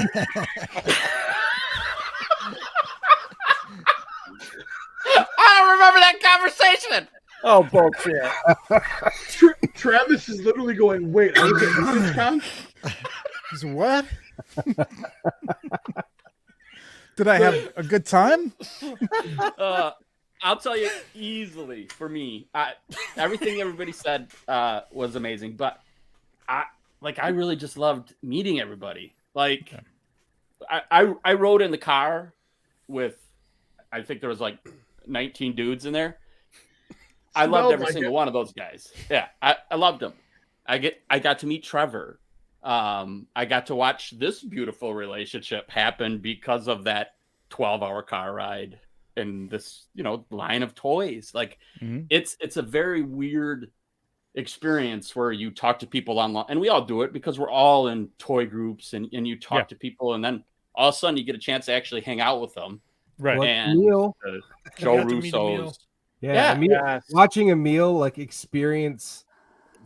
don't remember that conversation. Oh, bullshit. Travis is literally going, wait, I was at LegionsCon? He's what? Did I have a good time? I'll tell you easily for me. Everything everybody said was amazing, but I really just loved meeting everybody. Like I rode in the car with, I think there was like 19 dudes in there. I loved every single one of those guys. Yeah, I loved them. I got to meet Trevor. I got to watch this beautiful relationship happen because of that 12-hour car ride and this, line of toys. Like it's a very weird experience where you talk to people online, and we all do it because we're all in toy groups, and you talk to people, and then all of a sudden you get a chance to actually hang out with them. Right. And Joe Russo's. Watching Emil like experience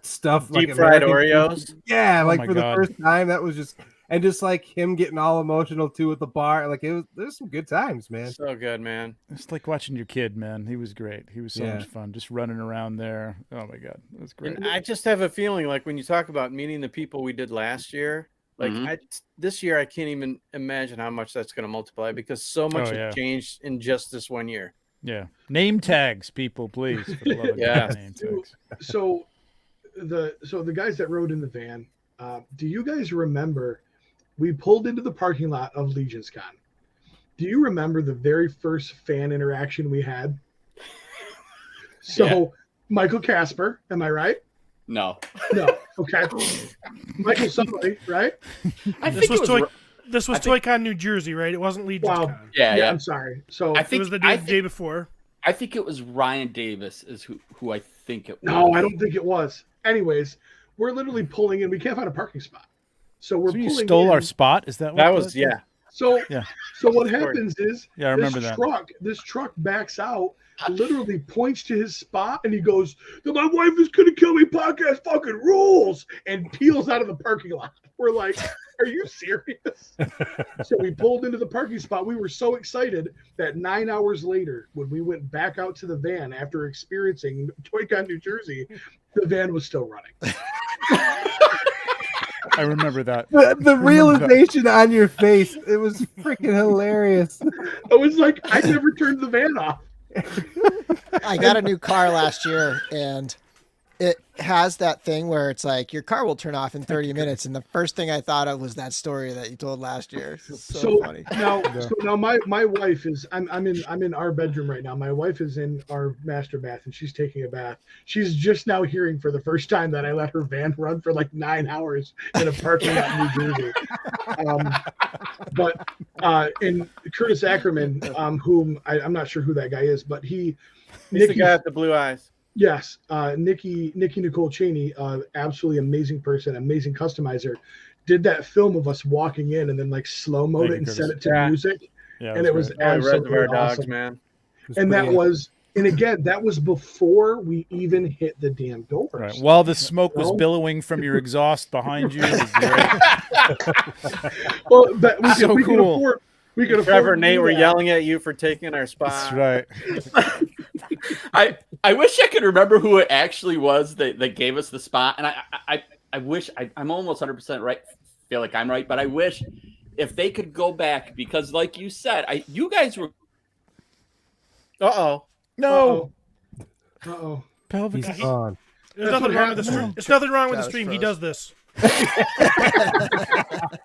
stuff deep like fried American Oreos. food. Yeah, Oh like my for God. the first time, that was just, and just like him getting all emotional too at the bar. Like there's some good times, man. So good, man. It's like watching your kid, man. He was great. He was so much fun, just running around there. Oh my God, it was great. And I just have a feeling like when you talk about meeting the people we did last year, like this year, I can't even imagine how much that's going to multiply because so much has changed in just this 1 year. Yeah. Name tags, people, please. For the love of God, name tags. So the guys that rode in the van, do you guys remember we pulled into the parking lot of LegionsCon? Do you remember the very first fan interaction we had? So Michael Casper, am I right? No. Okay. Michael somebody, right? This was ToyCon, New Jersey, right? It wasn't LegionsCon. Wow. Yeah. I'm sorry. So I think it was the day before. I think it was Ryan Davis is who I think it was. No, I don't think it was. Anyways, we're literally pulling in. We can't find a parking spot. So we're you pulling stole in. our spot? Is that what That was So what happens is I remember this truck backs out, literally points to his spot, and he goes, "My wife is gonna kill me podcast fucking rules," and peels out of the parking lot. We're like, are you serious? So we pulled into the parking spot. We were so excited that 9 hours later, when we went back out to the van after experiencing ToyCon New Jersey, the van was still running. I remember that. The realization on your face, it was freaking hilarious. I was like, I never turned the van off. I got a new car last year, and it has that thing where it's like your car will turn off in 30 minutes, and the first thing I thought of was that story that you told last year. It's so funny. Now my wife is I'm in our bedroom right now. My wife is in our master bath and she's taking a bath. She's just now hearing for the first time that I let her van run for like 9 hours in a parking lot in New Jersey. But in Curtis Ackerman, whom I'm not sure who that guy is, but he's the guy with the blue eyes. Yes, Nikki Nicole Cheney, absolutely amazing person, amazing customizer, did that film of us walking in and then like slow-moed it and set it to music. Yeah, and it was absolutely Reservoir awesome. Dogs, man. And that was, and again, that was before we even hit the damn doors. Right. While the smoke was billowing from your exhaust behind you. Well, that we So could cool. afford. We could Trevor afford and Nate to do were that. yelling at you for taking our spot. That's right. I wish I could remember who it actually was that gave us the spot, and I wish I'm almost 100% right. Feel like I'm right, but I wish if they could go back, because like you said, you guys were. No. Pelvic. He's on. There's nothing wrong with the stream. There's nothing wrong with the stream. He does this.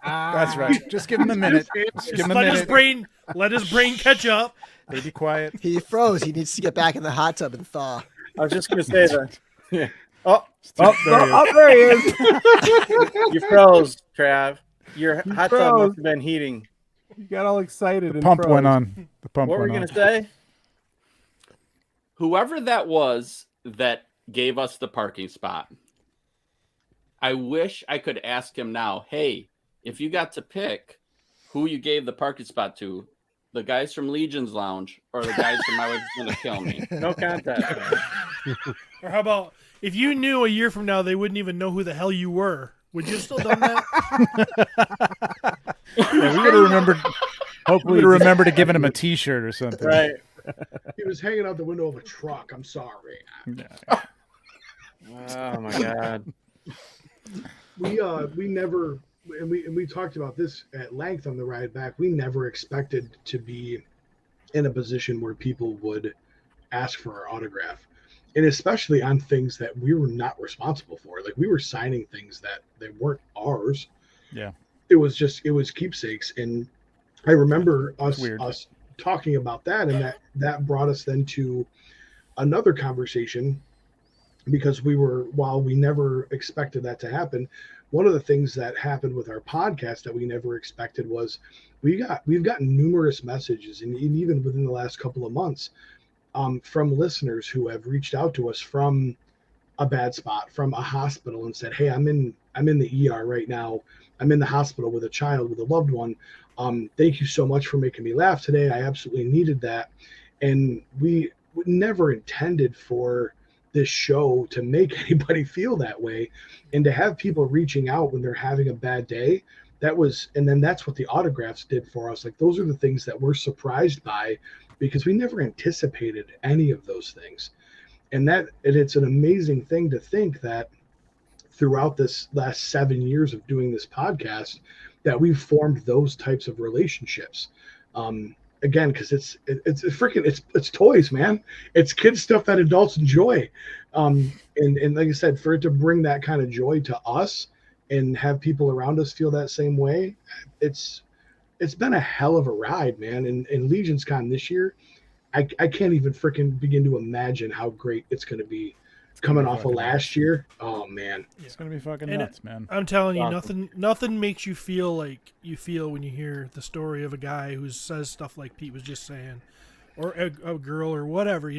That's right. Just give him a minute. Just give him a minute. Let his brain catch up. They be quiet. He froze. He needs to get back in the hot tub and thaw. I was just going to say that. Yeah. There he is. You froze, Trav. Your hot tub must have been heating. You got all excited. The pump went on. The pump What were went you on. going to say? Whoever that was that gave us the parking spot, I wish I could ask him now, hey, if you got to pick who you gave the parking spot to, the guys from Legions Lounge or the guys from My Wife's Gonna Kill Me. No contest. Or how about if you knew a year from now they wouldn't even know who the hell you were? Would you have still done that? Yeah, we would have remembered. Hopefully, we would have remembered to giving him a T-shirt or something. Right. He was hanging out the window of a truck. I'm sorry. Oh my God. We never, and we talked about this at length on the ride back. We never expected to be in a position where people would ask for our autograph, and especially on things that we were not responsible for. Like we were signing things that they weren't ours. Yeah. It was keepsakes, and I remember us talking about that, and that brought us then to another conversation, because while we never expected that to happen, one of the things that happened with our podcast that we never expected was we've gotten numerous messages, and even within the last couple of months, from listeners who have reached out to us from a bad spot, from a hospital, and said, hey, I'm in the ER right now. I'm in the hospital with a child, with a loved one. Thank you so much for making me laugh today. I absolutely needed that. And we never intended for this show to make anybody feel that way, and to have people reaching out when they're having a bad day. And then that's what the autographs did for us. Like those are the things that we're surprised by, because we never anticipated any of those things. And it's an amazing thing to think that throughout this last 7 years of doing this podcast, that we've formed those types of relationships. Again, because it's toys, man. It's kids stuff that adults enjoy. And like I said, for it to bring that kind of joy to us and have people around us feel that same way, it's been a hell of a ride, man. And LegionsCon this year, I can't even freaking begin to imagine how great it's going to be. Coming off of last year, oh man, it's gonna be fucking nuts, man. I'm telling you, nothing makes you feel like you feel when you hear the story of a guy who says stuff like Pete was just saying, or a girl or whatever,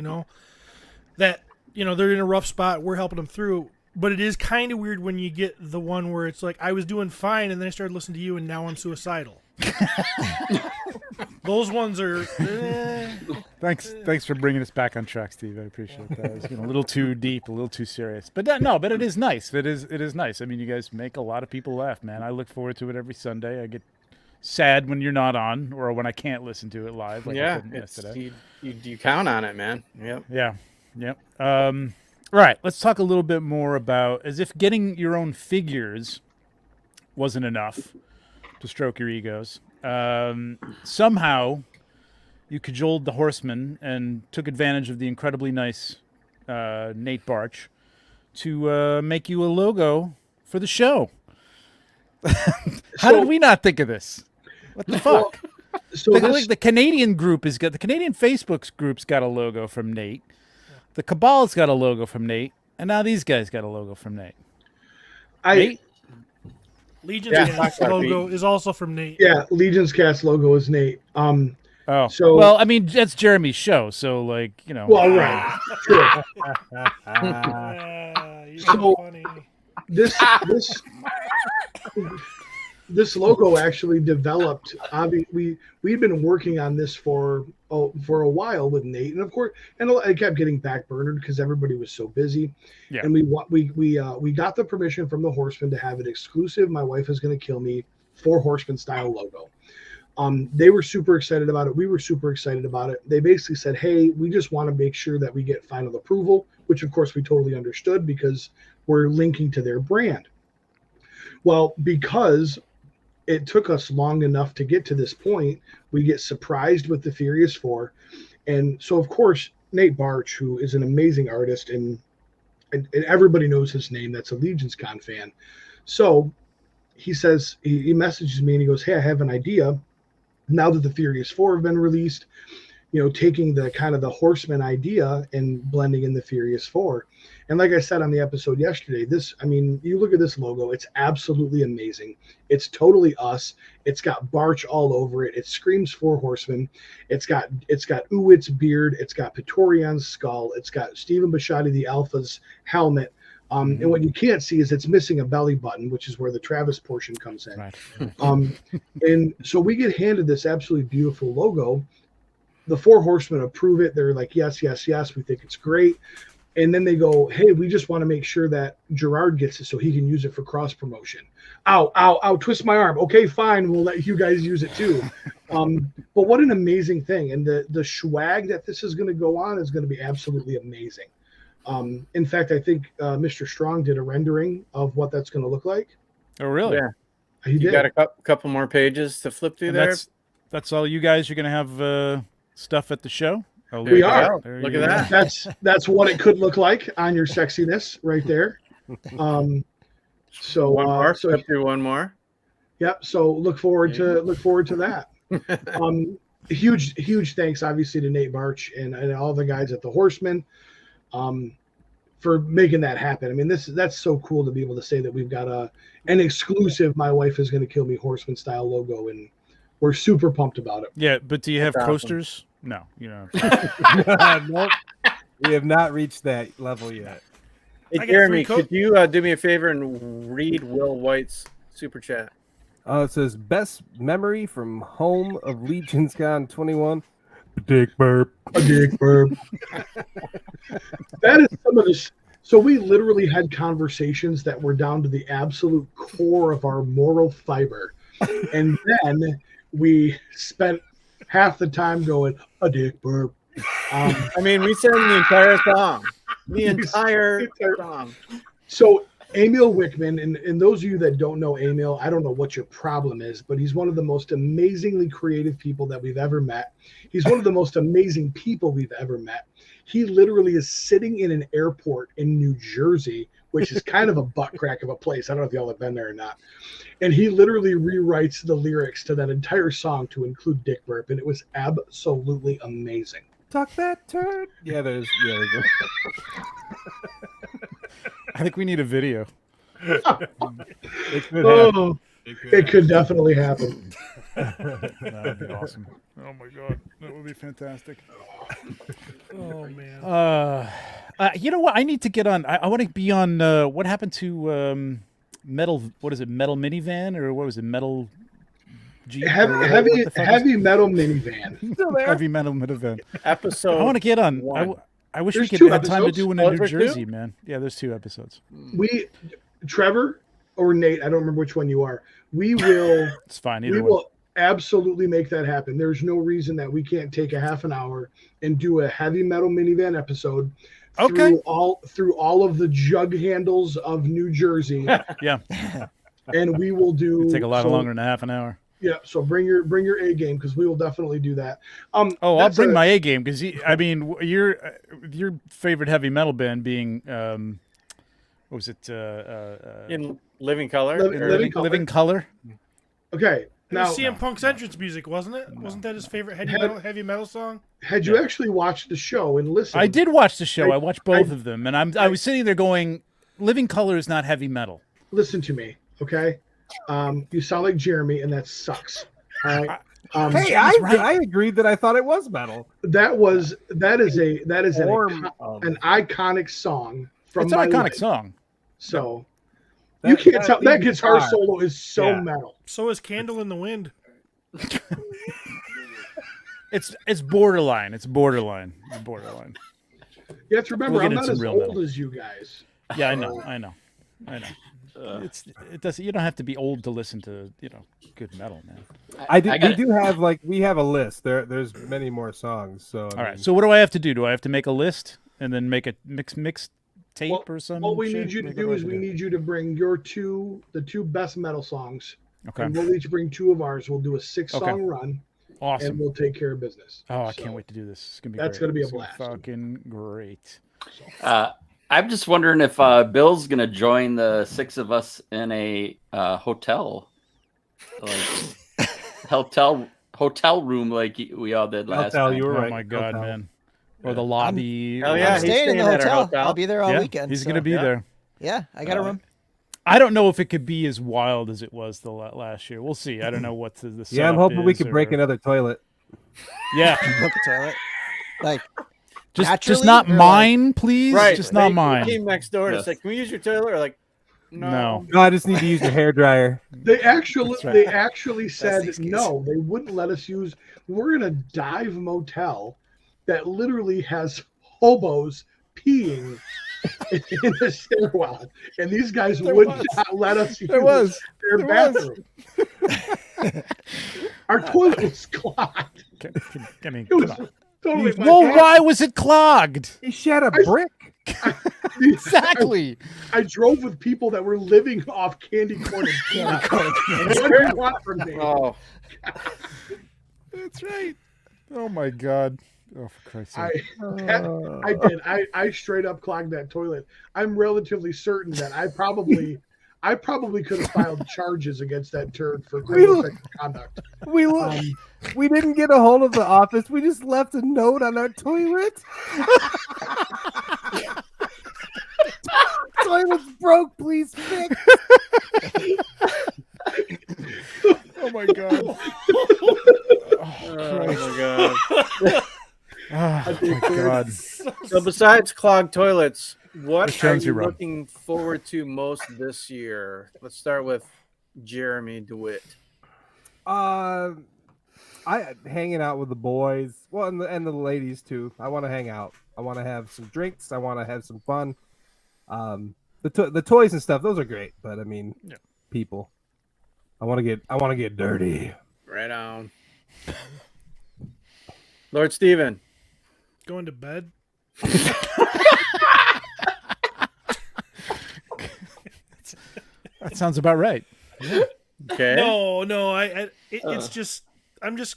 that they're in a rough spot, we're helping them through. But it is kind of weird when you get the one where it's like, I was doing fine and then I started listening to you and now I'm suicidal. Those ones are. Thanks for bringing us back on track, Steve. I appreciate that. It's a little too deep, a little too serious, but but it is nice. It is nice. I mean, you guys make a lot of people laugh, man. I look forward to it every Sunday. I get sad when you're not on, or when I can't listen to it live. Like I couldn't yesterday. You count on it, man. Yep. Yeah. All right. Let's talk a little bit more about, as if getting your own figures wasn't enough to stroke your egos. Somehow you cajoled the Horsemen and took advantage of the incredibly nice Nate Barch to make you a logo for the show. How did we not think of this? What the fuck? So The Canadian group the Canadian Facebook group's got a logo from Nate. The Cabal's got a logo from Nate, and now these guys got a logo from Nate. Nate? Legion's Cast logo is also from Nate. Yeah, Legion's Cast logo is Nate. So well, I mean, that's Jeremy's show, so like, you know. Well, right. True. You're so funny. This logo actually developed. We'd been working on this for a while with Nate, and of course, and it kept getting backburnered because everybody was so busy. Yeah. And we got the permission from the Horsemen to have it exclusive. My wife is going to kill me for Horsemen style logo. They were super excited about it. We were super excited about it. They basically said, "Hey, we just want to make sure that we get final approval," which of course we totally understood because we're linking to their brand. Well, because it took us long enough to get to this point, we get surprised with the Furious Four. And so, of course, Nate Barch, who is an amazing artist, and everybody knows his name, that's a LegionsCon fan. So he says, he messages me and he goes, "Hey, I have an idea. Now that the Furious Four have been released, taking the kind of the Horseman idea and blending in the Furious Four." And like I said on the episode yesterday, you look at this logo, it's absolutely amazing. It's totally us. It's got Barch all over it. It screams Four Horsemen. It's got Uwit's beard. It's got Praetorian's skull. It's got Stephen Bushotee the Alpha's helmet. And what you can't see is it's missing a belly button, which is where the Travis portion comes in. Right. And so we get handed this absolutely beautiful logo. The Four Horsemen approve it. They're like, yes, yes, yes. We think it's great. And then they go, "Hey, we just want to make sure that Gerard gets it so he can use it for cross promotion." Ow, ow, ow, twist my arm. Okay, fine. We'll let you guys use it too. But what an amazing thing. And the swag that this is going to go on is going to be absolutely amazing. In fact, I think Mr. Strong did a rendering of what that's going to look like. Oh, really? Yeah. He did. Got a couple more pages to flip through And there. That's all you guys. You're going to have stuff at the show? Oh, We are. Look at that. That's what it could look like on your sexiness right there. So One more. so Flip through one more. Yep. So look forward to that. Huge thanks, obviously, to Nate Barch and all the guys at the Horsemen for making that happen. I mean, that's so cool to be able to say that we've got an exclusive "My Wife Is Going to Kill Me" Horseman style logo, and we're super pumped about it. Yeah, but do you have That's awesome. coasters? No, Nope. We have not reached that level yet. Hey, Jeremy, could you do me a favor and read Will White's super chat? It says, "Best memory from home of LegionsCon 21. Dick burp. A dick burp." That is some of this. So we literally had conversations that were down to the absolute core of our moral fiber. And then we spent half the time going, "A dick burp." We sang the entire song. The entire song. So Emil Wickman, and those of you that don't know Emil, I don't know what your problem is, but he's one of the most amazingly creative people that we've ever met. He's one of the most amazing people we've ever met. He literally is sitting in an airport in New Jersey, which is kind of a butt crack of a place. I don't know if y'all have been there or not. And he literally rewrites the lyrics to that entire song to include Dick Burp, and it was absolutely amazing. Talk that turd. Yeah, there's go. I think we need a video. It could definitely happen. That would be awesome. Oh my god, that would be fantastic. Oh man. You know what? I need to get on. I want to be on. What happened to metal? What is it? Metal minivan or what was it? Metal. Jeep, heavy metal minivan. Still there. Heavy metal minivan. Episode. I want to get on. one. I wish There's we two could have time to episodes? do one Oh, in New there's two? Jersey, man. Yeah, there's 2 episodes. Trevor or Nate, I don't remember which one you are. We will. It's fine. We Either one. will absolutely make that happen. There's no reason that we can't take a half an hour and do a heavy metal minivan episode Okay. through all of the jug handles of New Jersey. Yeah. And we will do. It'd take a lot longer than a half an hour. Yeah, so bring your A game because we will definitely do that. I'll bring my A game because your favorite heavy metal band being what was it? In living color. Living color. Okay. Now, Now, CM Punk's entrance music, wasn't it? Wasn't that his favorite heavy metal song? had you actually watched the show and listened? I did watch the show. I watched both of them, and I was sitting there going, "Living Color is not heavy metal." Listen to me, okay? You sound like Jeremy, and that sucks. All right. Hey, I agreed that I thought it was metal. That is an iconic song from It's an my iconic life. song. So you can't tell that guitar fine. solo is so Yeah. metal. So is Candle in the Wind. It's borderline. It's borderline. It's borderline. You have to remember, We'll get I'm into not as some real old metal. as you guys. Yeah, I know. It does. You don't have to be old to listen to good metal, man. We have a list. There's many more songs. So All right. So what do I have to do? Do I have to make a list and then make a mix tape or something? What we need you to do is we need you to bring the two best metal songs. Okay. And we'll each bring two of ours. We'll do a 6-song run. Awesome. And we'll take care of business. Oh, I can't wait to do this. It's gonna be that's great. gonna be a It's blast. Fucking great. I'm just wondering if Bill's gonna join the six of us in a hotel, like hotel room, like we all did last time. You were right. Oh my god, Hotel. man. Or the lobby. Hell yeah, I'm he's staying in the staying at our hotel. hotel. I'll be there all Yeah, weekend. he's so- gonna be there. Yeah, I got a room. I don't know if it could be as wild as it was the last year. We'll see. I don't know what the Yeah, I'm setup hoping we is can break or- another toilet. Yeah, Book a toilet. Like just naturally, not or like- mine, please. Right. Just not They mine. came next door to Yes. say, "Can we use your toilet?" Or like, No. No, I just need to use your hair dryer. They actually That's right. they actually said excuse. no, they wouldn't let us use. We're in a dive motel that literally has hobos peeing in the stairwell, and these guys would not let us use their bathroom. Our toilet was clogged. I mean, It come was on. totally my Well, bad. why was it clogged? He shed a brick. Exactly. I drove with people that were living off candy corn and peanuts. What do you want from me? "Oh, That's right. Oh my god. Oh, for Christ's sake. I did. I straight up clogged that toilet. I'm relatively certain that I probably could have filed charges against that turd for criminal sexual conduct. We didn't get a hold of the office. We just left a note on our toilet. Toilet's broke. Please fix. Oh my god. oh my god." Oh my god. So besides clogged toilets, what Which are turns you you wrong. looking forward to most this year? Let's start with Jeremy Dewitt. I hanging out with the boys, well, and the ladies too. I want to hang out. I want to have some drinks. I want to have some fun. The toys and stuff, those are great, but I mean, people. I want to get dirty. Right on. Lord Steven. Going to bed. That sounds about right. Okay. No, it's just I'm just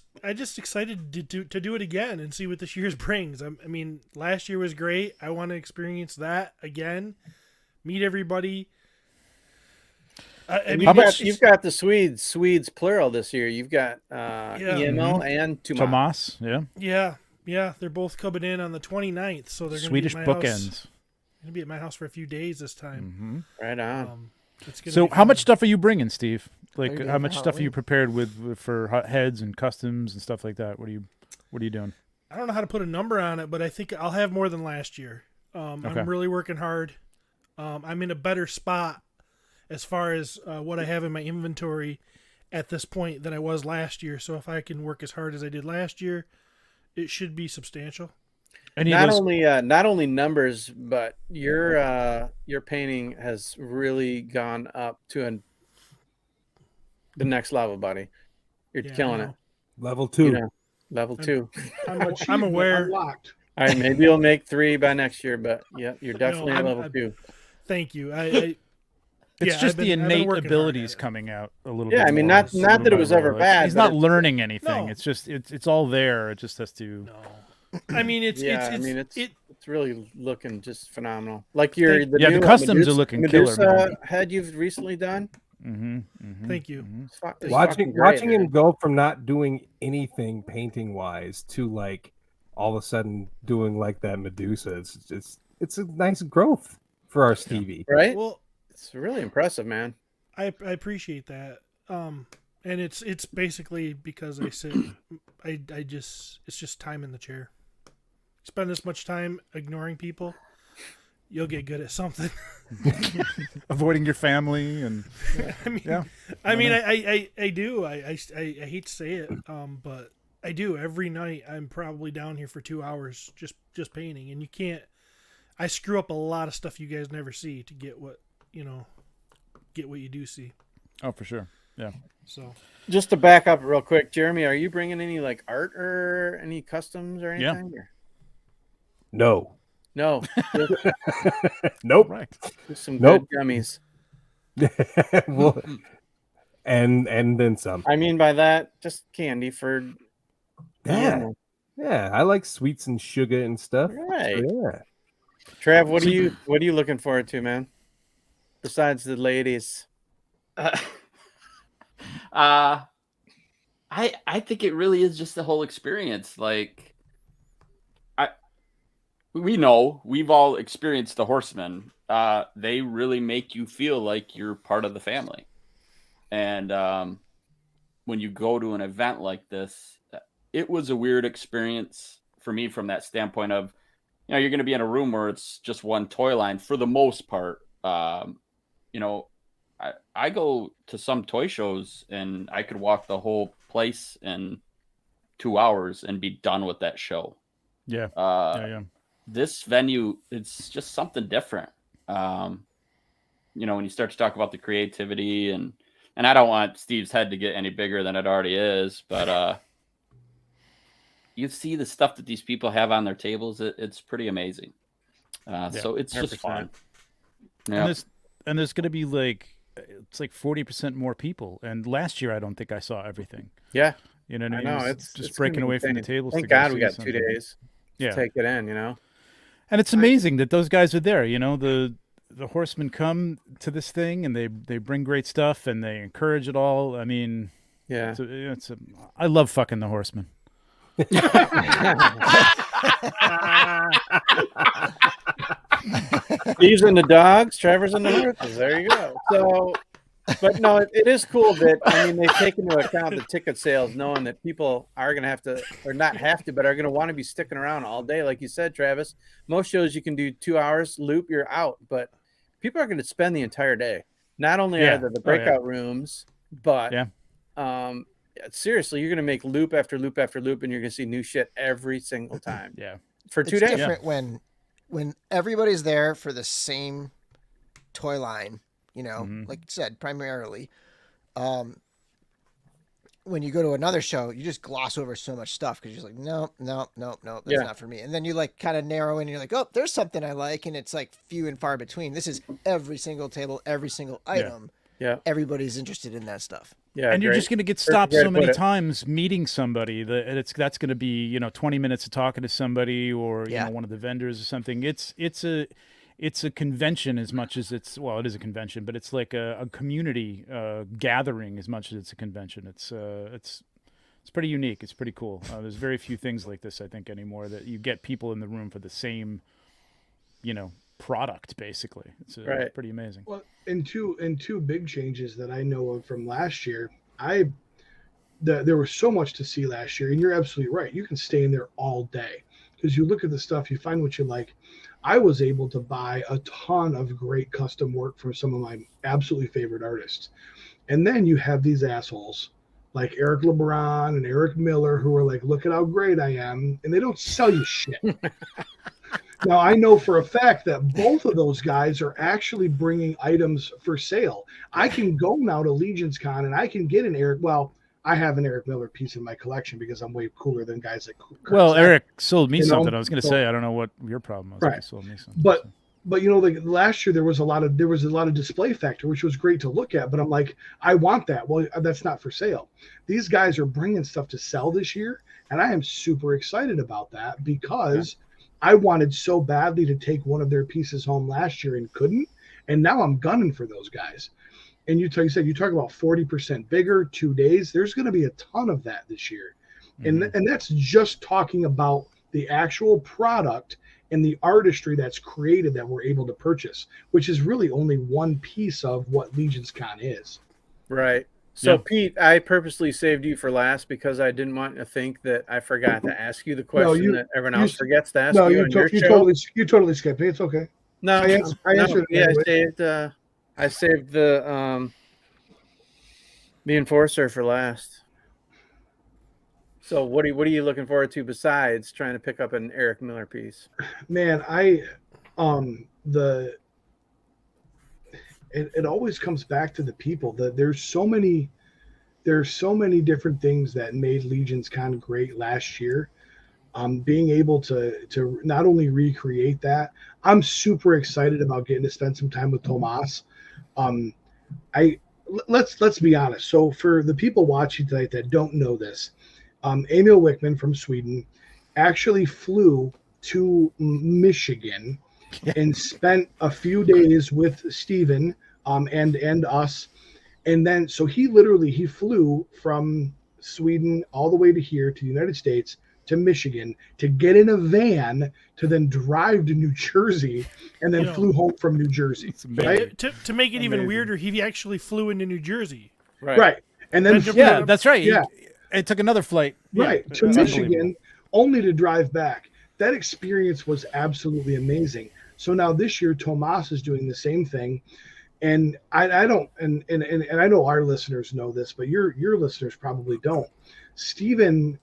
excited to do it again and see what this year's brings. I mean, last year was great. I want to experience that again, meet everybody. I mean, You've got the Swedes plural this year. You've got EML and Tomas, yeah. Yeah, they're both coming in on the 29th, so they're Swedish going to be at my house. bookends. Going to be at my house for a few days this time. Right on. It's gonna So, be how fun. much stuff are you bringing, Steve? Like, you doing how for much stuff are you Halloween? prepared with for heads and customs and stuff like that? What are you doing? I don't know how to put a number on it, but I think I'll have more than last year. Okay. I'm really working hard. I'm in a better spot as far as what I have in my inventory at this point than I was last year. So if I can work as hard as I did last year, it should be substantial. Not only numbers, but your painting has really gone up to the next level, buddy. You're killing it. Level 2. Level 2. I'm aware. Unlocked. All right, maybe you'll make 3 by next year, but yeah, you're definitely level 2. Thank you. It's just I've been the innate working hard abilities at it. coming out a little Yeah, bit. I mean, more, not that it was ever Like, bad. He's but not it's- learning anything. No. It's just it's all there. It just has to. No. I mean, it's It's really looking just phenomenal. Like the the customs are looking killer, man. head you've recently done. Thank you. Watching him go from not doing anything painting wise to like all of a sudden doing like that Medusa, it's a nice growth for our Stevie, right? Well, it's really impressive, man. I appreciate that. And it's basically because I sit, it's just time in the chair. Spend this much time ignoring people, you'll get good at something. Avoiding your family and I do. I hate to say it, but I do. Every night I'm probably down here for 2 hours just painting, and you can't. I screw up a lot of stuff you guys never see to get what you do see. Oh, for sure. Yeah. So just to back up real quick, Jeremy, are you bringing any like art or any customs or anything? Yeah. No. Nope. Right. Just some good gummies. Well, and then some. I mean by that, just candy for. Yeah. I like sweets and sugar and stuff. Right. So, yeah. Trav, what are you looking forward to, man? Besides the ladies. I think it really is just the whole experience. Like, we've all experienced the Horsemen. They really make you feel like you're part of the family. And when you go to an event like this, it was a weird experience for me from that standpoint of, you're going to be in a room where it's just one toy line for the most part. I go to some toy shows and I could walk the whole place in 2 hours and be done with that show. Yeah. This venue, it's just something different. When you start to talk about the creativity and I don't want Steve's head to get any bigger than it already is, but you see the stuff that these people have on their tables. It's pretty amazing. So it's 100%. Just fun. Yeah. And there's going to be it's like 40% more people. And last year, I don't think I saw everything. Yeah. You know what I mean? know. It's just breaking away from the tables. Thank God we got 2 days to take it in, And it's amazing that those guys are there. The Horsemen come to this thing and they bring great stuff and they encourage it all. I mean, yeah, I love fucking the Horsemen. Steve's in the dogs, Trevor's in the horses. There you go. So, but no, it is cool that they take into account the ticket sales, knowing that people are going to have to, or not have to, but are going to want to be sticking around all day. Like you said, Travis, most shows you can do 2 hours loop, you're out, but people are going to spend the entire day. Not only are there the breakout rooms, but seriously, you're going to make loop after loop after loop, and you're going to see new shit every single time. Yeah, for 2 days. It's different when everybody's there for the same toy line. Like you said, primarily. When you go to another show, you just gloss over so much stuff because you're just like, no, that's not for me. And then you kind of narrow in and you're like, oh, there's something I like. And it's like few and far between. This is every single table, every single item. Yeah. Everybody's interested in that stuff. Yeah. And you're just going to get stopped so many times meeting somebody that that's going to be, 20 minutes of talking to somebody or, one of the vendors or something. It's a convention as much as it is a convention, but it's like a community gathering as much as it's a convention. It's pretty unique. It's pretty cool. There's very few things like this, I think, anymore that you get people in the room for the same, product basically. It's pretty amazing. Well, and two big changes that I know of from last year, there was so much to see last year, and you're absolutely right. You can stay in there all day because you look at the stuff, you find what you like. I was able to buy a ton of great custom work from some of my absolutely favorite artists. And then you have these assholes like Eric LeBron and Eric Miller who are like, look at how great I am. And they don't sell you shit. Now, I know for a fact that both of those guys are actually bringing items for sale. I can go now to LegionsCon and I can get an Eric. Well, I have an Eric Miller piece in my collection because I'm way cooler than guys like Kurt. Well, Eric sold me something. I was going to say, I don't know what your problem was. Right. He sold me something. But like last year there was a lot of display factor, which was great to look at. But I'm like, I want that. Well, that's not for sale. These guys are bringing stuff to sell this year, and I am super excited about that because I wanted so badly to take one of their pieces home last year and couldn't, and now I'm gunning for those guys. And you talk about 40% bigger, 2 days. There's going to be a ton of that this year, and that's just talking about the actual product and the artistry that's created that we're able to purchase, which is really only one piece of what LegionsCon is. Right. So, Pete, I purposely saved you for last because I didn't want to think that I forgot to ask you the question that everyone else forgets to ask you on your show. You totally skipped me. It's okay. No, I answered. Yeah, anyway. I saved the Enforcer for last. So what are you looking forward to besides trying to pick up an Eric Miller piece? Man, it always comes back to the people. There's so many different things that made LegionsCon great last year. Being able to not only recreate that, I'm super excited about getting to spend some time with Tomas. Let's be honest. So for the people watching tonight that don't know this, Emil Wickman from Sweden actually flew to Michigan and spent a few days with Steven and us. And then so he flew from Sweden all the way to here to the United States to Michigan to get in a van to then drive to New Jersey and then flew home from New Jersey. Right? To make it even weirder, he actually flew into New Jersey. Right. And then that's right. Yeah. It took another flight. Right. To Michigan only to drive back. That experience was absolutely amazing. So now this year Tomas is doing the same thing. And I don't and I know our listeners know this, but your listeners probably don't. Steven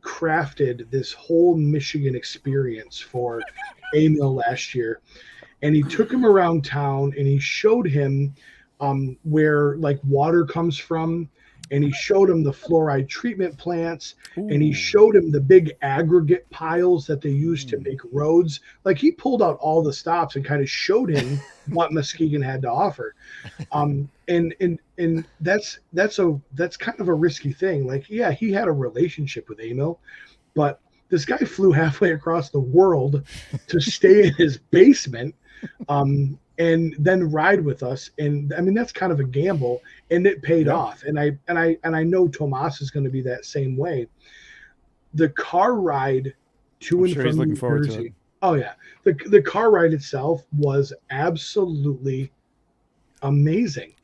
crafted this whole Michigan experience for Emil last year, and he took him around town and he showed him where like water comes from, and he showed him the fluoride treatment plants. Ooh. And he showed him the big aggregate piles that they use to make roads. Like he pulled out all the stops and kind of showed him what Muskegon had to offer. And that's kind of a risky thing. Like, yeah, he had a relationship with Emil, but this guy flew halfway across the world to stay in his basement. And then ride with us, and I mean that's kind of a gamble, and it paid off. And I know Tomas is going to be that same way. The car ride to and from New Jersey. Oh yeah, the car ride itself was absolutely amazing,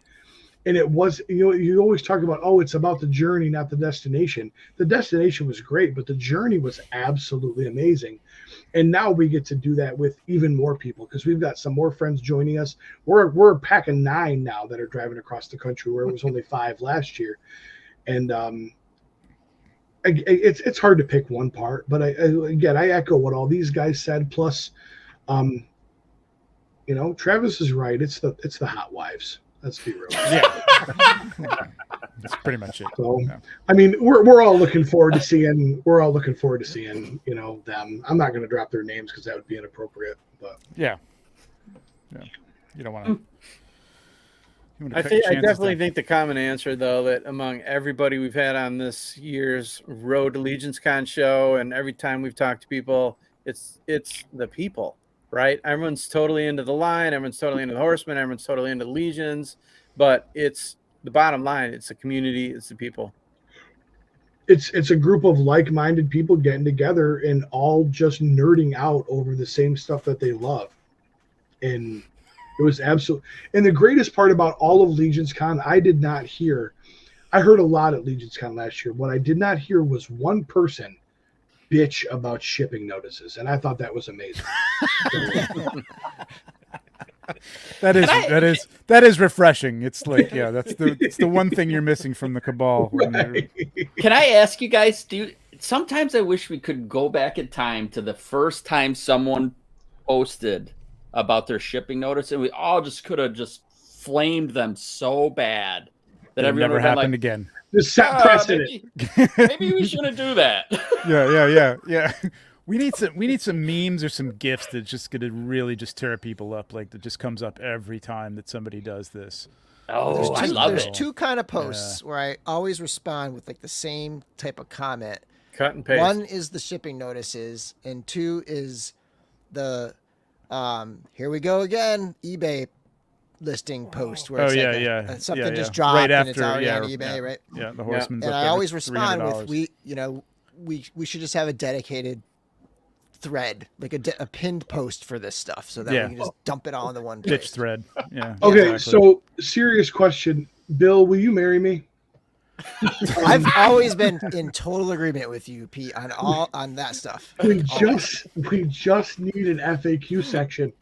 and it was you always talk about it's about the journey, not the destination. The destination was great, but the journey was absolutely amazing. And now we get to do that with even more people because we've got some more friends joining us. We're a pack of 9 now that are driving across the country, where it was only 5 last year. And it's hard to pick one part, but I echo what all these guys said. Plus, Travis is right. It's the hot wives. Let's be real. Yeah. That's pretty much it. So, I mean, we're all looking forward to seeing. Them. I'm not going to drop their names because that would be inappropriate. But yeah, you don't want to. I definitely think the common answer, though, that among everybody we've had on this year's Road to LegionsCon show, and every time we've talked to people, it's the people, right? Everyone's totally into the line. Everyone's totally into the Horsemen. Everyone's totally into the Legions. But it's the bottom line. It's the community. It's the people. It's a group of like-minded people getting together and all just nerding out over the same stuff that they love. And it was absolute. And the greatest part about all of LegionsCon, I did not hear. I heard a lot at LegionsCon last year. What I did not hear was one person bitch about shipping notices, and I thought that was amazing. That is refreshing. It's like, it's the one thing you're missing from the cabal. Right. Can I ask you guys, sometimes I wish we could go back in time to the first time someone posted about their shipping notice, and we all just could have just flamed them so bad that everyone never happened again. Just set precedent. Maybe we shouldn't do that. Yeah. We need some memes or some GIFs that just gonna really just tear people up. Like that just comes up every time that somebody does this. Oh, I love it. There's 2 kind of posts where I always respond with like the same type of comment. Cut and paste. 1 is the shipping notices, and 2 is the here we go again eBay listing post where Oh, it's yeah. something just Yeah. dropped Right and it's after, already yeah, on eBay, yeah. right? Yeah, the Horsemen's And up I there always for respond $300. with we should just have a dedicated thread, like a pinned post for this stuff, so that we can just dump it all into one place. Ditch thread. Yeah. Okay, exactly. so serious question, Bill, will you marry me? I've always been in total agreement with you, Pete, on that stuff. We just need an FAQ section.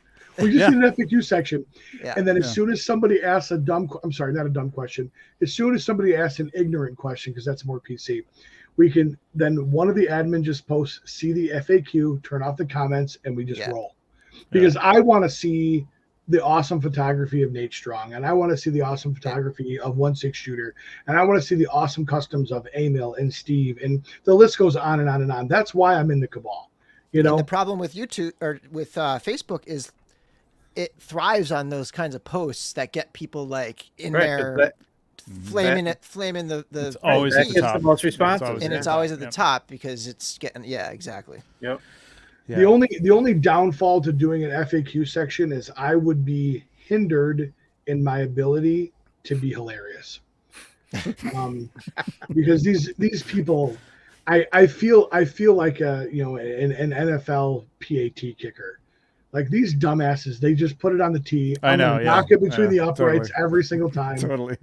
We just need an FAQ section. Yeah. And then as soon as somebody asks I'm sorry, not a dumb question. As soon as somebody asks an ignorant question, because that's more PC, we can then one of the admin just posts, see the FAQ, turn off the comments, and we just roll. Because I want to see the awesome photography of Nate Strong, and I want to see the awesome photography of 1/6 Shooter, and I want to see the awesome customs of Emil and Steve, and the list goes on and on and on. That's why I'm in the cabal. You know, and the problem with YouTube or with Facebook is it thrives on those kinds of posts that get people like in there flaming the it's always at the top. The most responsive, and it's always at the top because it's getting exactly. Yep. Yeah. The only downfall to doing an FAQ section is I would be hindered in my ability to be hilarious, because these people, I feel like an NFL PAT kicker. Like these dumbasses, they just put it on the tee. I know, knock it between the uprights totally. every single time. Totally.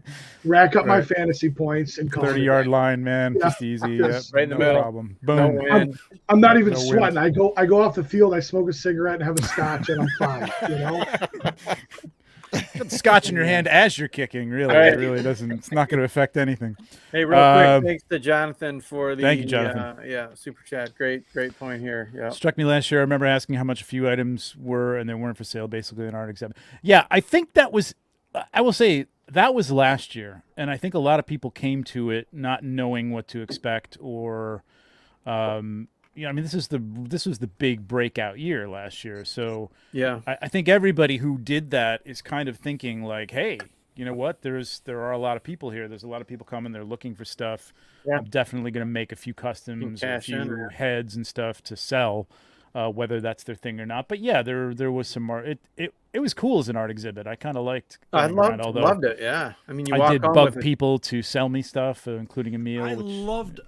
Rack up my fantasy points and 30-yard line, man. Just easy. Yep. Right in the no middle. Problem. Boom. No I'm not even sweating. I go off the field, I smoke a cigarette and have a scotch, and I'm fine. You know. Got the scotch in your hand as you're kicking. Really, it really doesn't. It's not going to affect anything. Hey, real quick, thanks to Jonathan for the thank you, Jonathan. Super chat. Great point here. Yeah. Struck me last year. I remember asking how much a few items were, and they weren't for sale. Basically, an art exhibit. Yeah, I think that was. I will say that was last year, and I think a lot of people came to it not knowing what to expect, or, I mean, this was the big breakout year last year. So yeah, I think everybody who did that is kind of thinking like, hey, you know what? There are a lot of people here. There's a lot of people coming. They're looking for stuff. Yeah. I'm definitely going to make a few customs, or a few heads and stuff to sell, whether that's their thing or not. But yeah, there was some more. It was cool as an art exhibit. I kind of liked. I loved it. Yeah, I mean, I did bug people to sell me stuff, including Emil.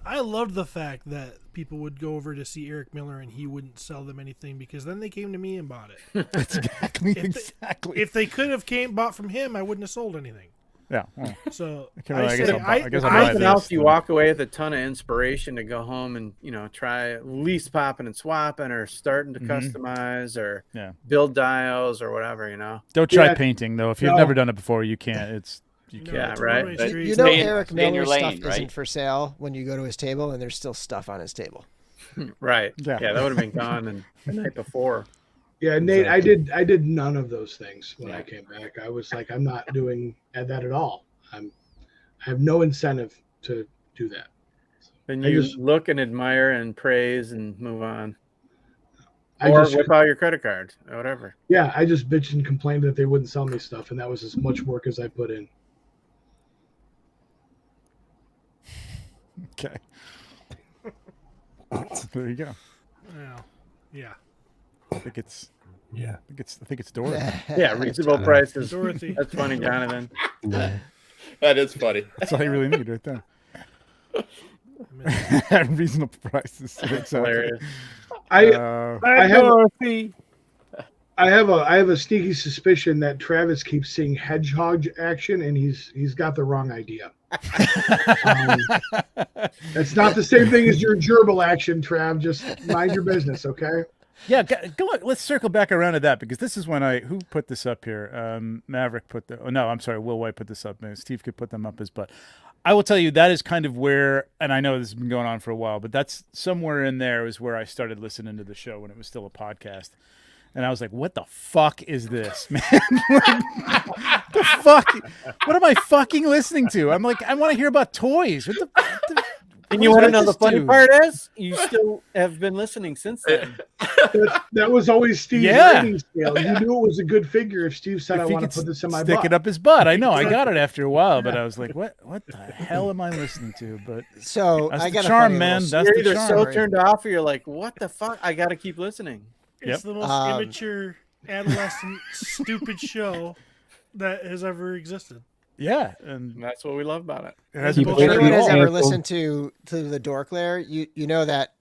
I loved the fact that people would go over to see Eric Miller and he wouldn't sell them anything, because then they came to me and bought it. That's exactly. If they could have bought from him, I wouldn't have sold anything. Yeah. Well, so I guess I'll nothing else, you walk away with a ton of inspiration to go home and try at least popping and swapping, or starting to customize, or build dials or whatever. Don't try painting though. If you've never done it before, you can't. Right. Eric Miller's stuff isn't for sale when you go to his table, and there's still stuff on his table. Right. Yeah, that would have been gone the night before. Yeah, Nate, exactly. I did none of those things when I came back. I was like, I'm not doing that at all. I have no incentive to do that. Then you just look and admire and praise and move on. Or whip out your credit card or whatever. Yeah, I just bitched and complained that they wouldn't sell me stuff, and that was as much work as I put in. Okay. There you go. Well, yeah. I think it's Dorothy. Yeah, reasonable prices. Dorothy. That's funny, Jonathan. That is funny. That's all you really need right there. Reasonable prices. That's hilarious. I have a sneaky suspicion that Travis keeps seeing hedgehog action, and he's got the wrong idea. That's not the same thing as your gerbil action, Trav. Just mind your business, okay? Yeah, go on. Let's circle back around to that, because this is when who put this up here? Maverick put Will White put this up. Maybe Steve could put them up as, but I will tell you that is kind of where, and I know this has been going on for a while, but that's somewhere in there is where I started listening to the show when it was still a podcast. And I was like, what the fuck is this, man? The fuck? What am I fucking listening to? I'm like, I want to hear about toys. What the and you want to know the funny part is, you still have been listening since then. That was always Steve's rating scale. You knew it was a good figure if Steve said, I want to put this in my butt. Stick it up his butt. I know. I got it after a while, but I was like, what the hell am I listening to? But so that's I got the charm, man. That's you're the either charm. so turned off, or you're like, what the fuck? I got to keep listening. It's the most immature, adolescent, stupid show that has ever existed. Yeah, and that's what we love about it. If anyone has ever listened to the Dork Lair, you know that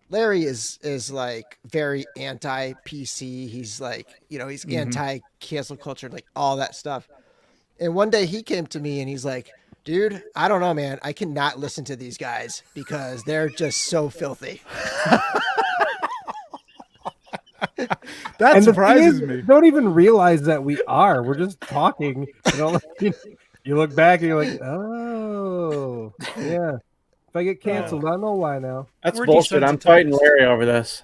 Larry is like very anti-PC. He's like, he's anti-cancel culture, like all that stuff. And one day he came to me and he's like, dude, I don't know, man. I cannot listen to these guys because they're just so filthy. That surprises me. Don't even realize that we are. We're just talking. You look back and you're like, oh, yeah. If I get canceled, I know why now. That's bullshit. I'm fighting Larry over this.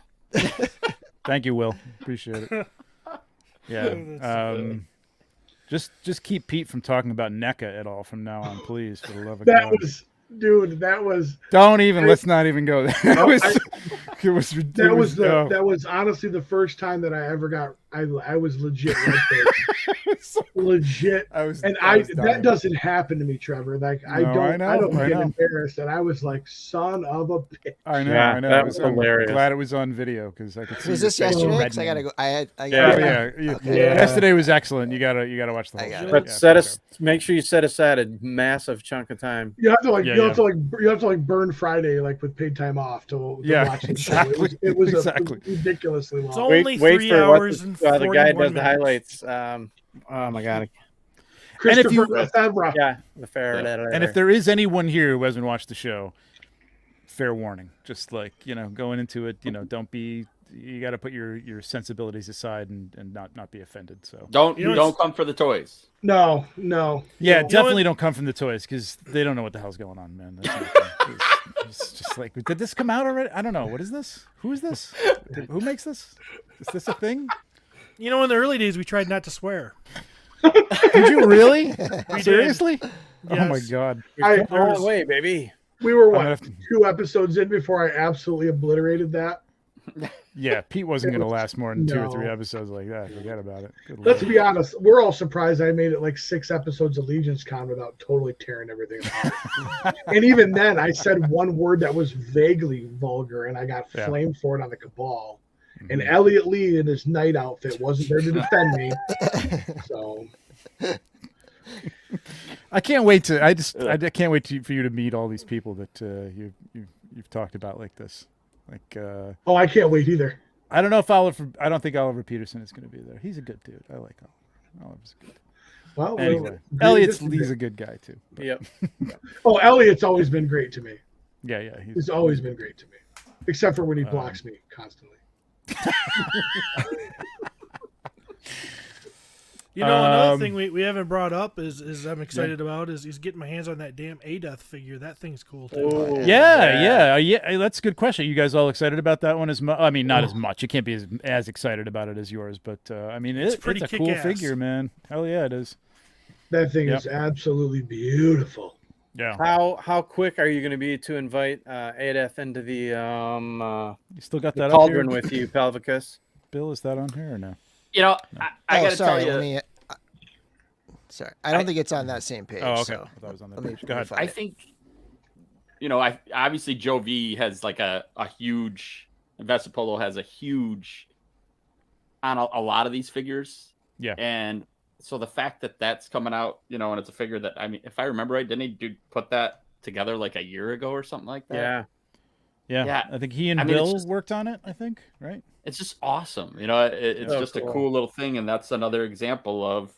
Thank you, Will. Appreciate it. Yeah. Just keep Pete from talking about NECA at all from now on, please, for the love of God. That was. Don't even. Let's not even go there. It was ridiculous. That was honestly the first time that I ever got. I was legit red face. Legit. That doesn't happen to me, Trevor. Like I don't get embarrassed, and I was like, son of a bitch. I know. Yeah, I know. That was hilarious. I'm glad it was on video because I could see. Was this yesterday? Because I gotta go. Yesterday was excellent. You gotta watch the whole show. But make sure you set aside a massive chunk of time. You have to burn Friday like with paid time off to watch the show. It was ridiculously long. It's only 3 hours and the guy does minutes. the highlights. Oh my God. Christopher Lefebvre. Yeah, Lefebvre. And if there is anyone here who hasn't watched the show, fair warning. Just like, going into it, don't be. You got to put your sensibilities aside and not be offended. So don't come for the toys. No. Yeah, definitely don't come from the toys because they don't know what the hell's going on, man. It's just like, did this come out already? I don't know. What is this? Who is this? Who makes this? Is this a thing? In the early days, we tried not to swear. Did you really? Seriously? Yes. Oh my God! All the way, baby. We were 2 episodes in before I absolutely obliterated that. Yeah, Pete wasn't going to last more than 2 or 3 episodes like that. Forget about it. Let's be honest. We're all surprised I made it like 6 episodes of LegionsCon without totally tearing everything apart. And even then, I said one word that was vaguely vulgar, and I got flamed for it on the Cabal. And Elliot Lee in his night outfit wasn't there to defend me. So I can't wait to. I can't wait for you to meet all these people that you've talked about like this. I can't wait either. I don't know if I don't think Oliver Peterson is going to be there. He's a good dude. I like Oliver. Oliver's good. Well, anyway, Elliot's a good guy too. But. Yep. Elliot's always been great to me. Yeah. He's always been great to me, except for when he blocks me constantly. Another thing we haven't brought up is I'm excited about is getting my hands on that damn Adeth figure. That thing's cool too. Yeah. That's a good question. Are you guys all excited about that one as much? I mean, not as much. You can't be as excited about it as yours, but I mean, it's a cool figure, man. Hell yeah, it is. That thing is absolutely beautiful. Yeah. How quick are you going to be to invite Adeth into the you still got that cauldron up here? with you, Pelvicus? Bill, is that on here or no? I got to tell you. Sorry, I don't think it's on that same page. Oh, okay. So I thought it was on that page. Go ahead. I think, obviously Joe V has like a huge, Vesipolo has a huge on a lot of these figures. Yeah. And so the fact that that's coming out, and it's a figure that, I mean, if I remember right, didn't he put that together like a year ago or something like that? Yeah. I think he and Bill worked on it, I think, right? It's just awesome. It's just cool. A cool little thing. And that's another example of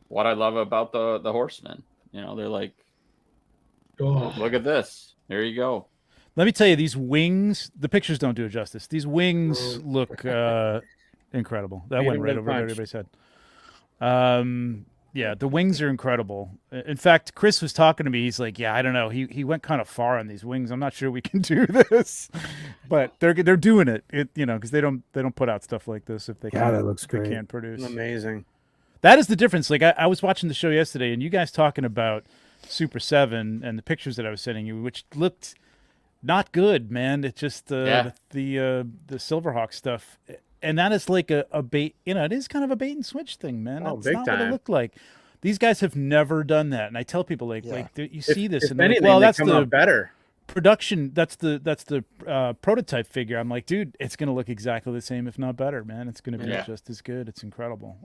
what I love about the Horsemen. They're like, look at this. There you go. Let me tell you, these wings, the pictures don't do it justice. These wings look incredible. That went right over everybody's head. Yeah, the wings are incredible. In fact, Chris was talking to me. He's like, "Yeah, I don't know. He went kind of far on these wings. I'm not sure we can do this, but they're doing it. Because they don't put out stuff like this if they can't. That looks great. They can't produce. Amazing. That is the difference. Like I was watching the show yesterday, and you guys talking about Super 7 and the pictures that I was sending you, which looked not good, man. It's just the Silverhawk stuff. And that is like a bait, it is kind of a bait and switch thing, man. That's big not time. what it looked like. These guys have never done that. And I tell people you see this if and they're like, anything, well, they that's come out better. production, that's the prototype figure. I'm like, dude, it's gonna look exactly the same, if not better, man. It's gonna be just as good. It's incredible.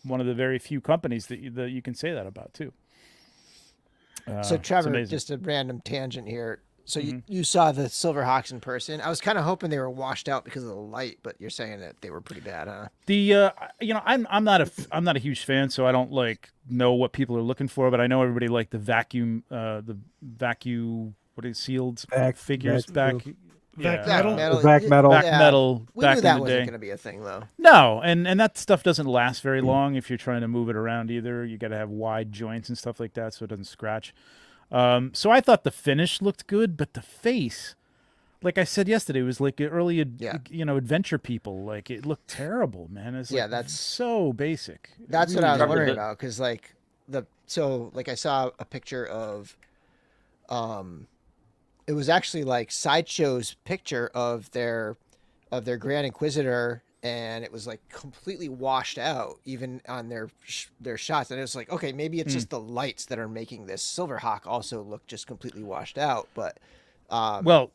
One of the very few companies that you can say that about too. So Trevor, just a random tangent here. So you saw the Silverhawks in person. I was kind of hoping they were washed out because of the light, but you're saying that they were pretty bad, huh? I'm not a huge fan, so I don't know what people are looking for, but I know everybody liked the vacuum what is sealed figures back. Back metal. Metal. We back knew that in the wasn't day. going to be a thing, though. No, and that stuff doesn't last very long if you're trying to move it around either. You got to have wide joints and stuff like that so it doesn't scratch. So I thought the finish looked good, but the face, like I said yesterday, was like early, adventure people. Like it looked terrible, man. It's that's so basic. That's what I was wondering about because I saw a picture of, it was actually like Sideshow's picture of their Grand Inquisitor, and it was like completely washed out even on their shots, and it was like, okay, maybe it's just the lights that are making this. Silverhawk also looked just completely washed out, but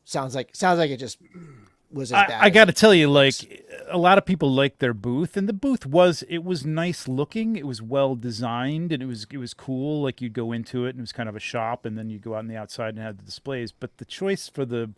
sounds like it just was as bad. I got to tell you, a lot of people liked their booth, and the booth was nice looking. It was well designed, and it was cool. Like you'd go into it, and it was kind of a shop, and then you go out on the outside and have the displays. But the choice for the,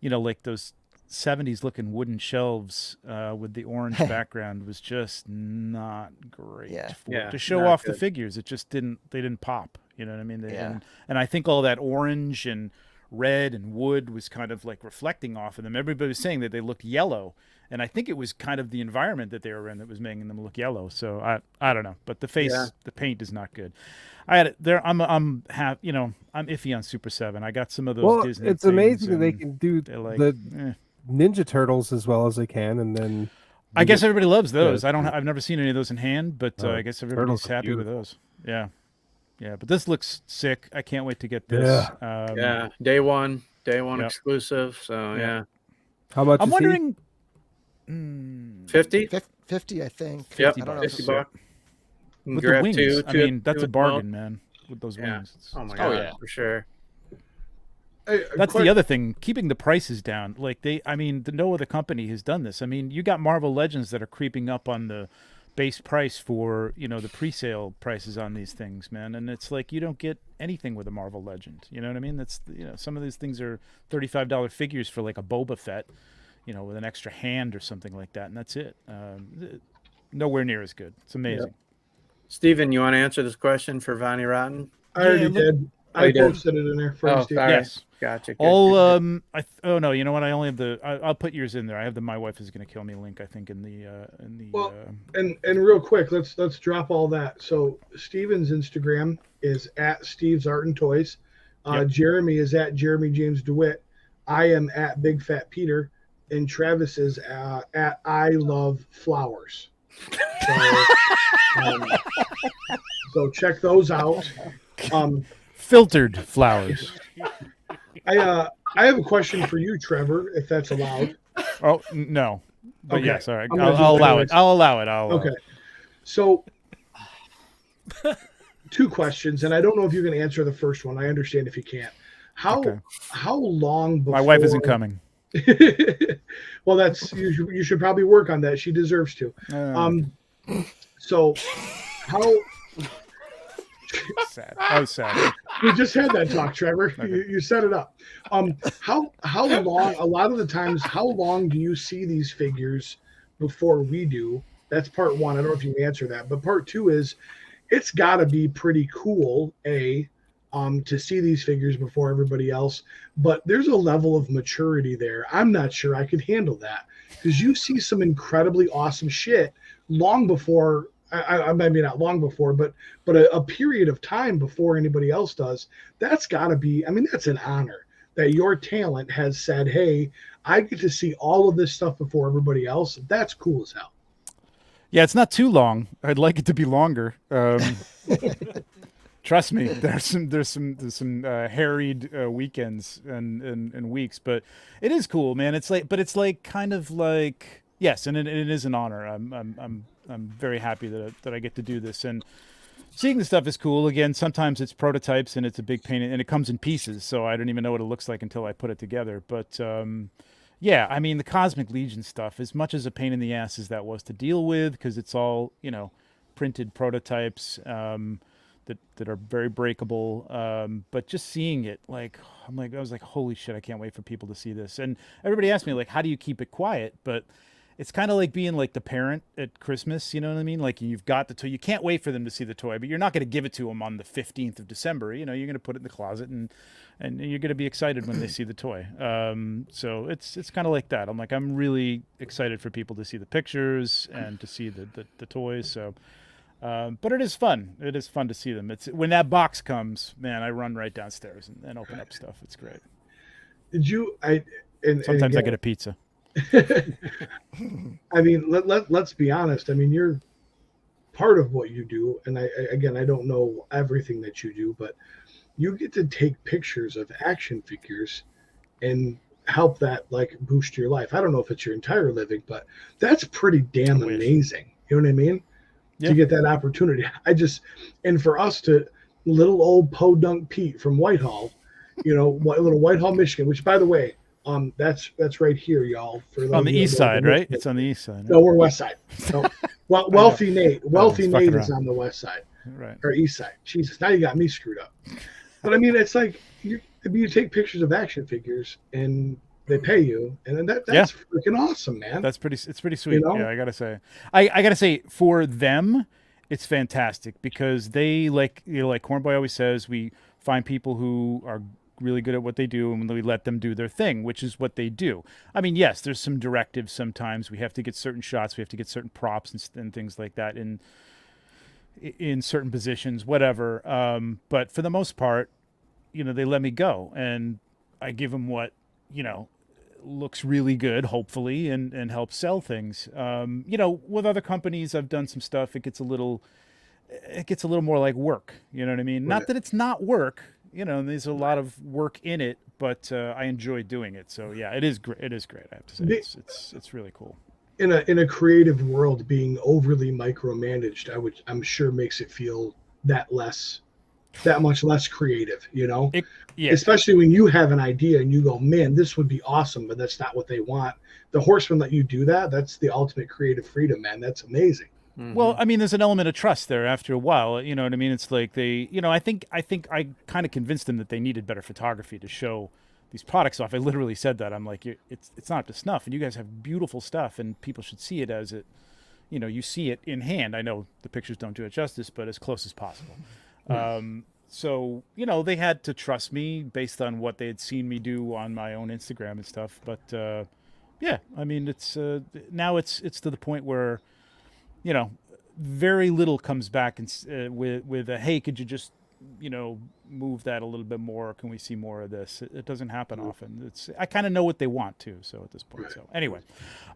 those 70s looking wooden shelves with the orange background was just not great. To show off the figures, it just didn't pop. You know what I mean? And I think all that orange and red and wood was kind of like reflecting off of them. Everybody was saying that they looked yellow, and I think it was kind of the environment that they were in that was making them look yellow. So I don't know, but the paint is not good. I had it there. I'm iffy on Super 7. I got some of those Disney. It's amazing that they can do Ninja Turtles as well as they can, and then I guess everybody loves those. I've never seen any of those in hand, but I guess everybody's happy with those. Yeah, but this looks sick. I can't wait to get this. Day one exclusive. So yeah. How much? I'm wondering. 50? 50, I think. Yep, I don't know $50. With the wings, I mean, that's a bargain, man. With those wings. Oh my god, for sure. That's the other thing, keeping the prices down. No other company has done this. I mean, you got Marvel Legends that are creeping up on the base price for, the pre-sale prices on these things, man. And it's like, you don't get anything with a Marvel Legend. You know what I mean? That's, some of these things are $35 figures for like a Boba Fett, with an extra hand or something like that. And that's it. Nowhere near as good. It's amazing. Yep. Steven, you want to answer this question for Vonnie Rotten? I already did. I posted it in there for you, Steve. Yes. Gotcha. No, you know what? I only have I'll put yours in there. I have the My Wife Is Gonna Kill Me link, I think, in the and real quick, let's drop all that. So Steven's Instagram is at Steve's Art and Toys. Jeremy is at Jeremy James Dewitt. I am at Big Fat Peter, and Travis is at I Love Flowers. So check those out. Filtered flowers. I have a question for you, Trevor, if that's allowed. Oh no, but okay. Yes, all right. I'll allow it. I'll allow it. Okay. So, 2 questions, and I don't know if you can answer the first one. I understand if you can't. How long before my wife isn't coming? Well, that's you should probably work on that. She deserves to. So, how? Sad. I was sad. We just had that talk, Trevor. Okay. You set it up. How long? A lot of the times, how long do you see these figures before we do? That's part 1. I don't know if you can answer that, but part 2 is, it's got to be pretty cool. To see these figures before everybody else, but there's a level of maturity there. I'm not sure I could handle that, because you see some incredibly awesome shit long before. I maybe not long before, but a period of time before anybody else does. That's got to be. I mean, that's an honor that your talent has said, "Hey, I get to see all of this stuff before everybody else." That's cool as hell. Yeah, it's not too long. I'd like it to be longer. Trust me, there's some harried weekends and weeks, but it is cool, man. It's like kind of like, yes, and it is an honor. I'm very happy that I get to do this, and seeing the stuff is cool. Again, sometimes it's prototypes and it's a big pain, and it comes in pieces, so I don't even know what it looks like until I put it together. But yeah, I mean, the Cosmic Legion stuff, as much as a pain in the ass as that was to deal with, because it's all, printed prototypes that are very breakable. But just seeing it, I was like, holy shit, I can't wait for people to see this. And everybody asked me, like, how do you keep it quiet? But it's kind of like being like the parent at Christmas, you know what I mean? Like, you've got the toy, you can't wait for them to see the toy, but you're not going to give it to them on the 15th of December. You're going to put it in the closet and you're going to be excited when they see the toy. So it's kind of like that. I'm really excited for people to see the pictures and to see the toys. So, but it is fun. It is fun to see them. It's when that box comes, man, I run right downstairs and open up stuff. It's great. Did you, sometimes I get a pizza. I mean, let's be honest. I mean, you're part of what you do, and I don't know everything that you do, but you get to take pictures of action figures and help that boost your life. I don't know if it's your entire living, but that's pretty damn amazing. You know what I mean? Yeah. To get that opportunity. And for us to little old Podunk Pete from Whitehall, little Whitehall, Michigan, which, by the way, that's right here, y'all. On the east side, right? It's on the east side. No, we're west side. No. Well, Wealthy Nate Nate is on the west side, right, or east side. Jesus, now you got me screwed up. But I mean, it's like you take pictures of action figures and they pay you, and then that's freaking awesome, man. It's pretty sweet. Yeah, I gotta say, for them, it's fantastic because they like Cornboy always says, we find people who are really good at what they do and we let them do their thing, which is what they do. I mean, yes, there's some directives sometimes. We have to get certain shots, we have to get certain props and things like that in certain positions, whatever. But for the most part, they let me go and I give them what, looks really good, hopefully, and helps sell things. With other companies, I've done some stuff. It gets a little more like work. You know what I mean? Right. Not that it's not work. There's a lot of work in it, but I enjoy doing it. So yeah, it is great. It is great. I have to say, it's really cool. In a creative world, being overly micromanaged, I'm sure makes it feel that much less creative. Especially when you have an idea and you go, man, this would be awesome, but that's not what they want. The Horsemen let you do that. That's the ultimate creative freedom, man. That's amazing. Mm-hmm. Well, I mean, there's an element of trust there after a while. You know what I mean? It's like they, I think I kind of convinced them that they needed better photography to show these products off. I literally said that. I'm like, it's not up to snuff, and you guys have beautiful stuff, and people should see it as it, you see it in hand. I know the pictures don't do it justice, but as close as possible. So, they had to trust me based on what they had seen me do on my own Instagram and stuff. But yeah, I mean, it's now it's to the point where, very little comes back and with a, hey, could you just, move that a little bit more? Can we see more of this? It doesn't happen often. I kind of know what they want to. So at this point, so anyway,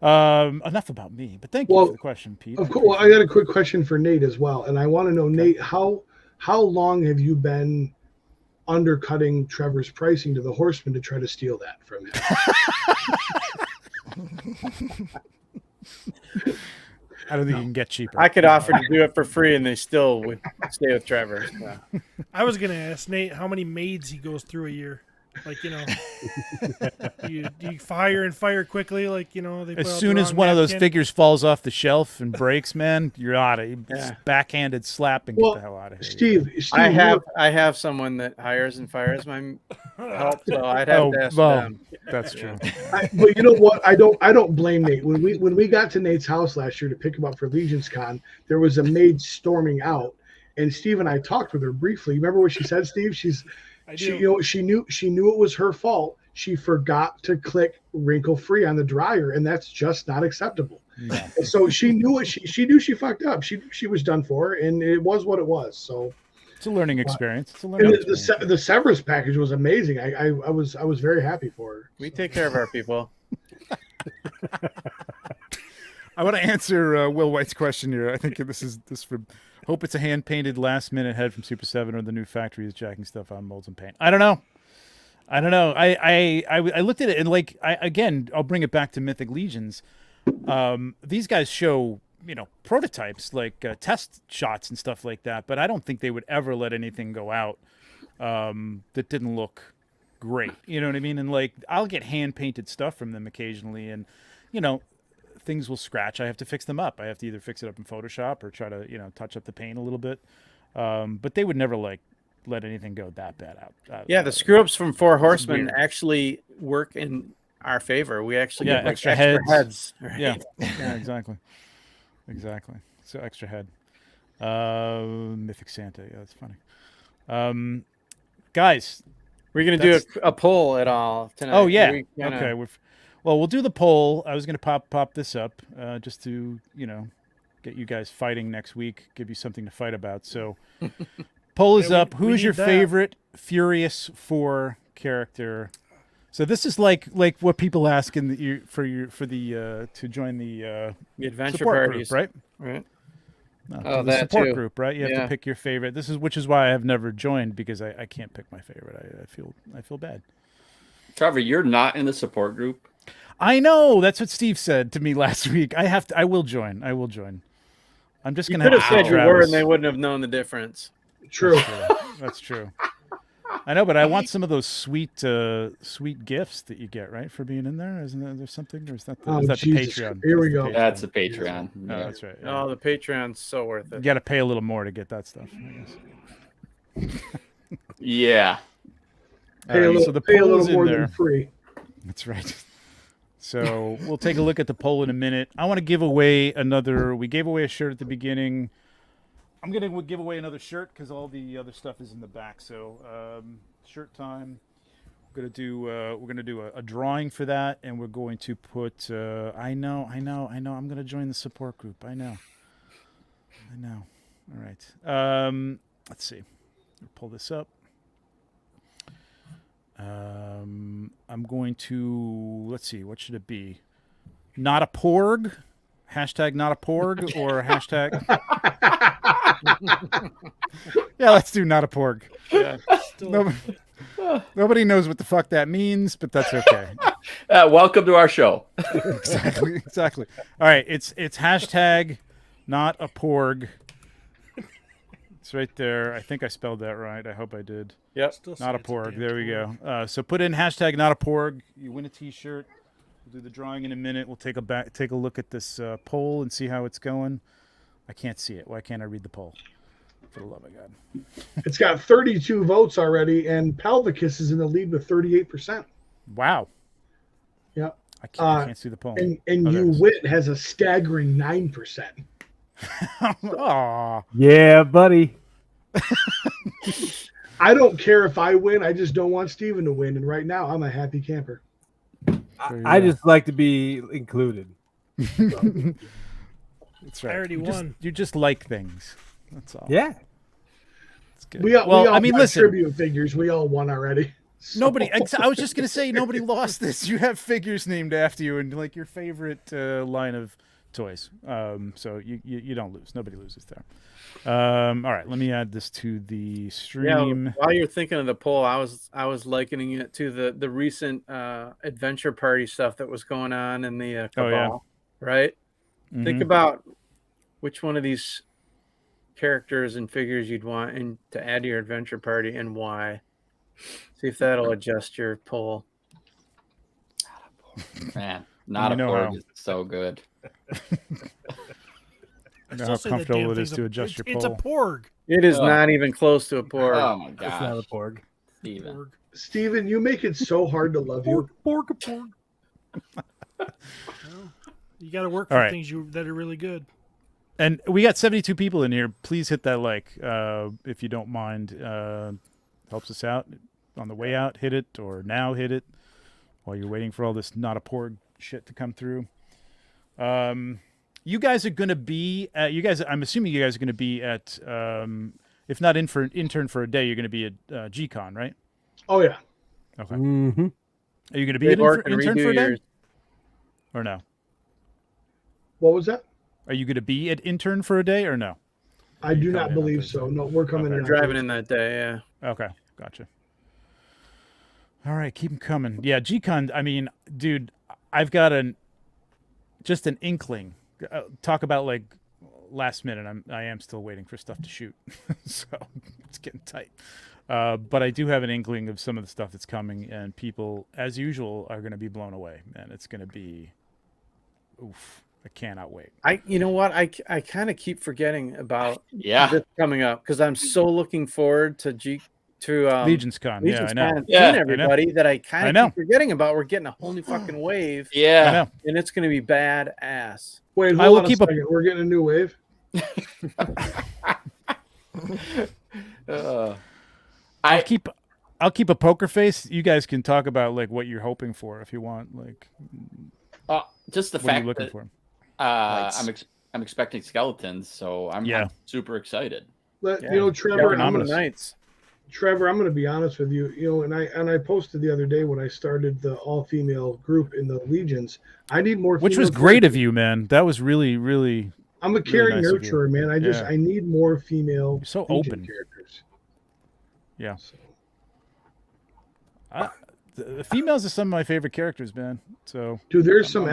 enough about me. But thank you for the question, Pete. Of course. Well, I got a quick question for Nate as well, and I want to know, Nate, how long have you been undercutting Trevor's pricing to the Horsemen to try to steal that from him? I don't think you can get cheaper. I could offer to do it for free, and they still would stay with Trevor. So. I was going to ask Nate how many maids he goes through a year. Like, do you fire quickly? Like, they put as soon as one of those figures falls off the shelf and breaks, man, you're out of here. Backhanded slap and get the hell out of here. Steve, I have someone that hires and fires my help, so I'd have to ask them. That's true. But you know what? I don't blame Nate. When we got to Nate's house last year to pick him up for LegionsCon, there was a maid storming out, and Steve and I talked with her briefly. Remember what she said, Steve? She knew it was her fault. She forgot to click wrinkle free on the dryer, and that's just not acceptable. No. So she knew she fucked up. She was done for, and it was what it was. So it's a learning experience. The Severus package was amazing. I was very happy for her. We take care of our people. I want to answer Will White's question here. I think this for. Hope it's a hand-painted last-minute head from Super 7 or the new factory is jacking stuff on molds and paint. I don't know. I looked at it and again, I'll bring it back to Mythic Legions. These guys show prototypes, like test shots and stuff like that. But I don't think they would ever let anything go out that didn't look great. You know what I mean? And like, I'll get hand painted stuff from them occasionally, and things will scratch. I have to fix them up. I have to either fix it up in Photoshop or try to touch up the paint a little bit. But they would never like let anything go that bad out. Yeah, the screw ups from Four Horsemen actually work in our favor. We actually get like extra heads. Right? Yeah, exactly. So extra head. Mythic Santa. Yeah, that's funny. Guys, we're gonna do a poll at all tonight. Oh yeah. Okay. Well, we'll do the poll. I was gonna pop this up just to get you guys fighting next week. Give you something to fight about. So. Poll is up. Who's your favorite Furious 4 character? So this is like what people ask to join the adventure support parties, group, right? No, the support group, right? You have to pick your favorite. Which is why I have never joined, because I can't pick my favorite. I feel bad. Trevor, you're not in the support group. I know. That's what Steve said to me last week. I will join. I'm just gonna. You could have said you were, and they wouldn't have known the difference. True. That's true. I know, but I want some of those sweet gifts that you get, right, for being in there. Isn't there something, or is that the Patreon? Here we go. That's the Patreon. Oh, that's right. Yeah. Oh, the Patreon's so worth it. You got to pay a little more to get that stuff, I guess. Yeah. Pay a little more than free. That's right. So we'll take a look at the poll in a minute. I want to give away we gave away a shirt at the beginning. I'm going to give away another shirt because all the other stuff is in the back. So shirt time. We're going to do a drawing for that, and we're going to put I know. I'm going to join the support group. I know. All right. Let's see. I'll pull this up. I'm going to, let's see, what should it be? Not a porg? Hashtag not a porg, or hashtag. Yeah, let's do not a porg. Yeah. Nobody knows what the fuck that means, but that's okay. Welcome to our show. Exactly. All right, it's hashtag not a porg. It's right there. I think I spelled that right. I hope I did. Yep. Not a porg. There we go. So put in hashtag not a porg. You win a T-shirt. We'll do the drawing in a minute. We'll take a look at this poll and see how it's going. I can't see it. Why can't I read the poll? For the love of God. It's got 32 votes already, and Pelvicus is in the lead with 38%. Wow. Yeah. I can't see the poll. And UWIT has a staggering 9%. Aw. Yeah, buddy. I don't care if I win. I just don't want Steven to win. And right now, I'm a happy camper. I just like to be included. That's right. I already won. You just like things. That's all. Yeah. That's good. We all I mean, got listen. tribute figures. We all won already. So. Nobody. I was just gonna say nobody lost this. You have figures named after you and like your favorite line of toys. So you don't lose. Nobody loses there. All right, let me add this to the stream. Yeah, while you're thinking of the poll, I was likening it to the recent adventure party stuff that was going on in the Cabal, right? Mm-hmm. Think about which one of these characters and figures you'd want to add to your adventure party and why. See if that'll adjust your poll. Man, not a porg is so good. I know how comfortable it is to adjust your poll. It's a porg. It is not even close to a porg. Oh my gosh. It's not a porg. Steven, you make it so hard to love you. Porg. Well, you got to work for things that are really good. And we got 72 people in here. Please hit that like if you don't mind. Helps us out. On the way out, hit it, or now hit it while you're waiting for all this not a porg shit to come through. You guys are going to be I'm assuming you guys are going to be at if not intern for a day, you're going to be at G-Con, right? Oh yeah. Okay. Mm-hmm. Are you going to be at intern for a day? Or no? What was that? Are you going to be at intern for a day or no? I do not believe so. No, we're coming in. Driving in that day, yeah. Okay, gotcha. All right, keep them coming. Yeah, G-Con, I mean, dude, I've got just an inkling talk about like last minute. I am still waiting for stuff to shoot, so it's getting tight. But I do have an inkling of some of the stuff that's coming, and people, as usual, are going to be blown away, and it's going to be, oof! I cannot wait. You know what? I kind of keep forgetting about Yeah. this coming up because I'm so looking forward to LegionsCon. Yeah, I know. Yeah, everybody that I kind of I keep forgetting about. We're getting a whole new fucking wave. Yeah. I know. And it's going to be badass. Wait, I will hold on keep a second. We're getting a new wave. I'll keep a poker face. You guys can talk about like what you're hoping for if you want. Like, just the what are fact you looking that for? I'm expecting skeletons, so I'm super excited. You know, Trevor, I'm Phenomenal going to be honest with you. You know, and I posted the other day when I started the all-female group in the Legions. I need more. Which was great of you, man. That was really, really. I'm a caring nice nurturer, man. I need more female. You're so Legion open. characters. Yeah. The females are some of my favorite characters, man. So, dude, there's some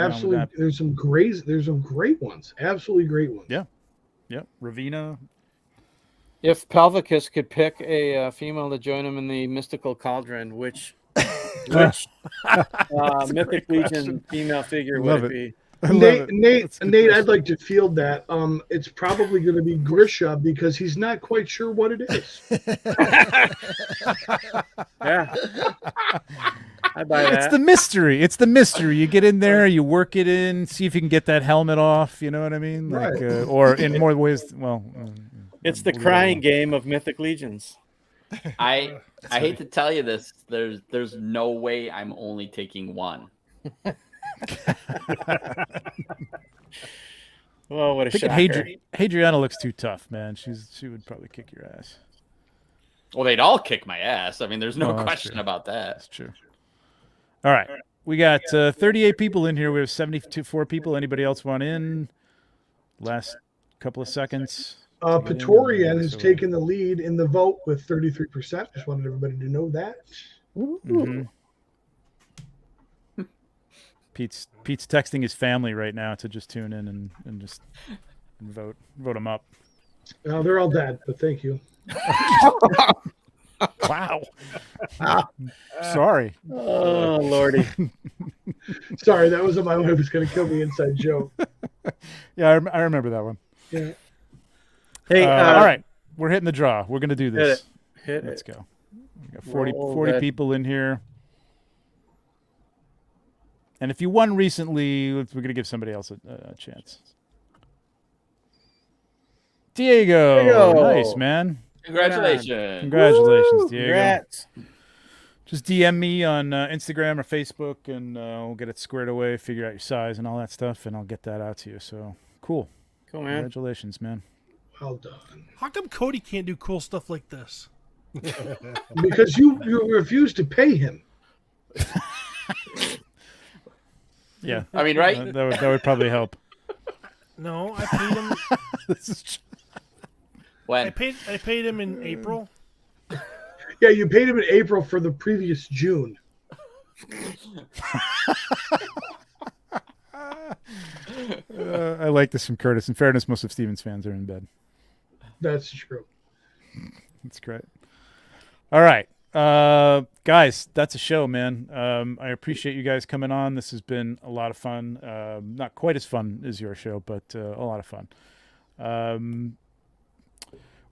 great ones. Absolutely great ones. Yeah. Yep. Ravina. If Pelvicus could pick a female to join him in the mystical cauldron, which Mythic Legion female figure would it be? Nate, I'd like to field that. It's probably going to be Grisha because he's not quite sure what it is. Yeah, I buy that. It's the mystery. It's the mystery. You get in there, you work it in, see if you can get that helmet off. You know what I mean? Like, right. Or in more ways. Well, it's the crying game of Mythic Legions. I hate to tell you this. There's no way I'm only taking one. Well, what a shocker. Hadriana looks too tough, man. She would probably kick your ass. Well, they'd all kick my ass. I mean, there's no question about that. That's true. All right. We got 38 people in here. We have 74 people. Anybody else want in? Last couple of seconds. Praetorian has taken the lead in the vote with 33%. Just wanted everybody to know that. Mm-hmm. Pete's texting his family right now to just tune in and just vote him up. They're all dead, but thank you. Wow. Sorry. Oh, Lordy. Sorry, that was my wife was going to kill me inside joke. Yeah, I remember that one. Yeah. Hey, all right. We're hitting the draw. We're going to do this. Hit Let's it. go. We got 40 people in here. And if you won recently, we're going to give somebody else a chance. Diego. Nice, man. Congratulations. Congratulations, Diego. Congrats. Just DM me on Instagram or Facebook, and we'll get it squared away, figure out your size and all that stuff, and I'll get that out to you. So, cool. Cool, man. Congratulations, man. Well done. How come Cody can't do cool stuff like this? Because you refused to pay him. Yeah. I mean, right? That would probably help. No, I paid him. This is When? I paid him in April. Yeah, you paid him in April for the previous June. I like this from Curtis. In fairness, most of Steven's fans are in bed. That's true. That's great. All right. Guys, that's a show, man. I appreciate you guys coming on. This has been a lot of fun. Not quite as fun as your show, but a lot of fun.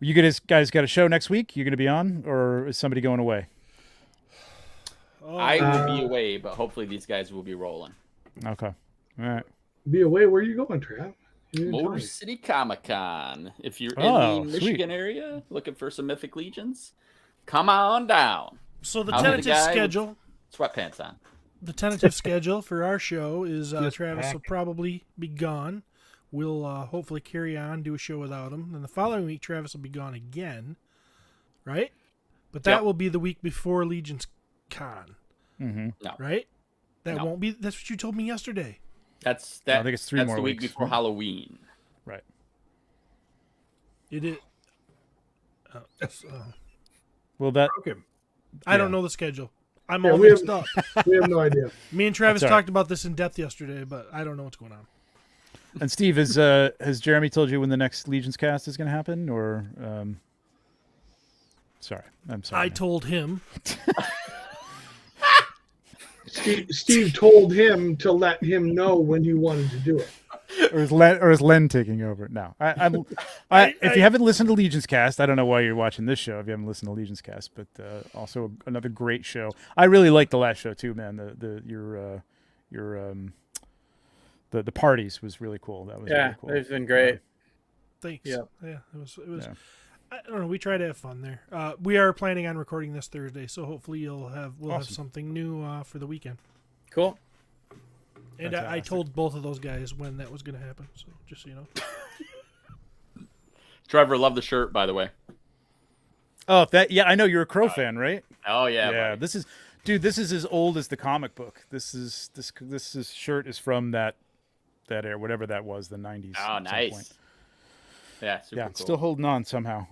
You guys got a show next week? You're going to be on, or is somebody going away? I will be away, but hopefully these guys will be rolling. Okay. All right. Be away. Where are you going, Trav? Motor City Comic-Con. If you're in the Michigan area looking for some Mythic Legions, come on down. So the I'll be the tentative guy schedule. Sweatpants on. The tentative schedule for our show is Just Travis pack. will probably be gone. We'll hopefully carry on, do a show without him. Then the following week, Travis will be gone again, right? But that will be the week before Legion's Con, Mm-hmm. No. right? That No. won't be. That's what you told me yesterday. That's I think it's 3 that's more the week weeks. before Halloween. Right. It is. Well, that Okay. I don't know the schedule. I'm Yeah, all we mixed up. We have no idea. Me and Travis That's all right. talked about this in depth yesterday, but I don't know what's going on. And Steve, has Jeremy told you when the next Legions cast is going to happen, or? Sorry, I'm sorry. I told him. Steve told him to let him know when he wanted to do it. Or is Len taking over? No, if you haven't listened to Legions Cast, I don't know why you're watching this show if you haven't listened to Legions Cast, but also another great show. I really liked the last show too, man. The parties was really cool. That was really cool. It's been great. Thanks. Yeah, it was. Yeah. I don't know. We try to have fun there. We are planning on recording this Thursday, so hopefully we'll have something new for the weekend. Cool. And I told both of those guys when that was going to happen, so just so you know. Trevor, love the shirt, by the way. Oh, I know you're a Crow fan, right? Oh yeah. Yeah, buddy. this is as old as the comic book. This shirt is from that era, whatever that was, the 90s. Oh, nice. Yeah, super cool. Still holding on somehow.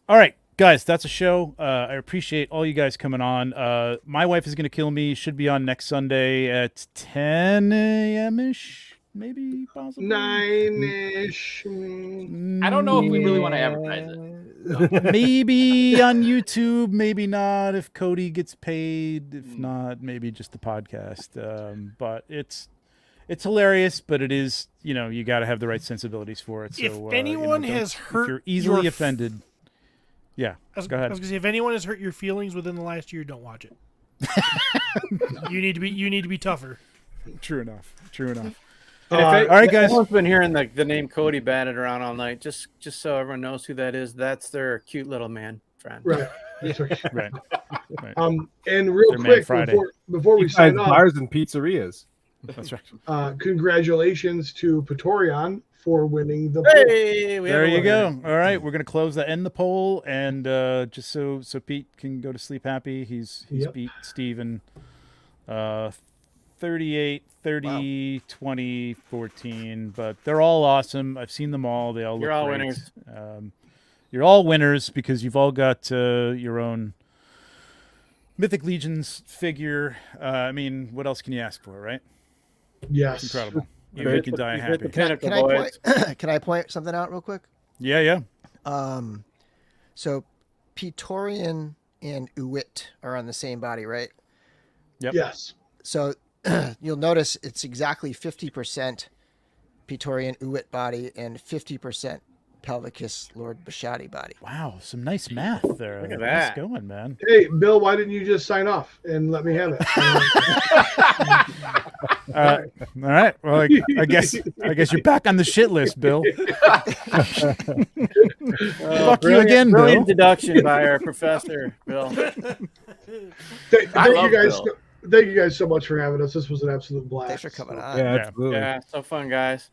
All right, guys, that's a show. I appreciate all you guys coming on. My Wife is Gonna Kill Me should be on next Sunday at 10 a.m. ish, maybe, possibly 9-ish. I don't know if we really want to advertise it. Maybe on YouTube, maybe not if Cody gets paid. If not, maybe just the podcast. But it's hilarious, but it is, you got to have the right sensibilities for it. So, if anyone has hurt, if you're easily offended. Yeah, go ahead. I was gonna say, if anyone has hurt your feelings within the last year, don't watch it. You need to be tougher. True enough. All right, guys. Everyone's been hearing the name Cody batted around all night. Just so everyone knows who that is, that's their cute little man friend. Right. Right. And real quick, before we sign off, bars and pizzerias. That's right. Congratulations to Praetorian for winning the Hey, there you go. All right, we're gonna end the poll, and just so Pete can go to sleep happy. He's beat Steven 38, 30, wow. 20, 14, but they're all awesome. I've seen them all. They all look You're all great. Winners. You're all winners because you've all got your own Mythic Legions figure. I mean, what else can you ask for, right? Yes. It's incredible. You can die happy. Can I point something out real quick? Yeah. So Praetorian and Dewitt are on the same body, right? Yep. Yes. So you'll notice it's exactly 50% Praetorian Dewitt body and 50% Pelvicus Lord Bushotee body. Wow, some nice math there. Look at Nice that. going, man. Hey, Bill, why didn't you just sign off and let me have it? All right. Well, I guess you're back on the shit list, Bill. Fuck you again, Bill. Brilliant deduction by our professor, Bill. Thank you guys so much for having us. This was an absolute blast. Thanks for coming on. Yeah, absolutely. Yeah, so fun, guys.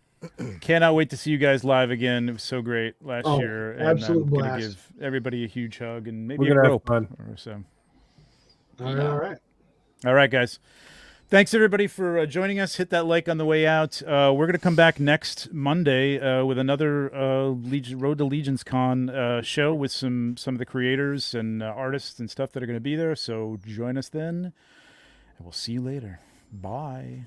Cannot wait to see you guys live again. It was so great last year. And absolute I'm gonna blast. give everybody a huge hug and maybe We're a gonna have rope fun. or so. All right. All right, guys. Thanks everybody for joining us. Hit that like on the way out. We're gonna come back next Monday with another Road to LegionsCon show with some of the creators and artists and stuff that are gonna be there. So join us then, and we'll see you later. Bye.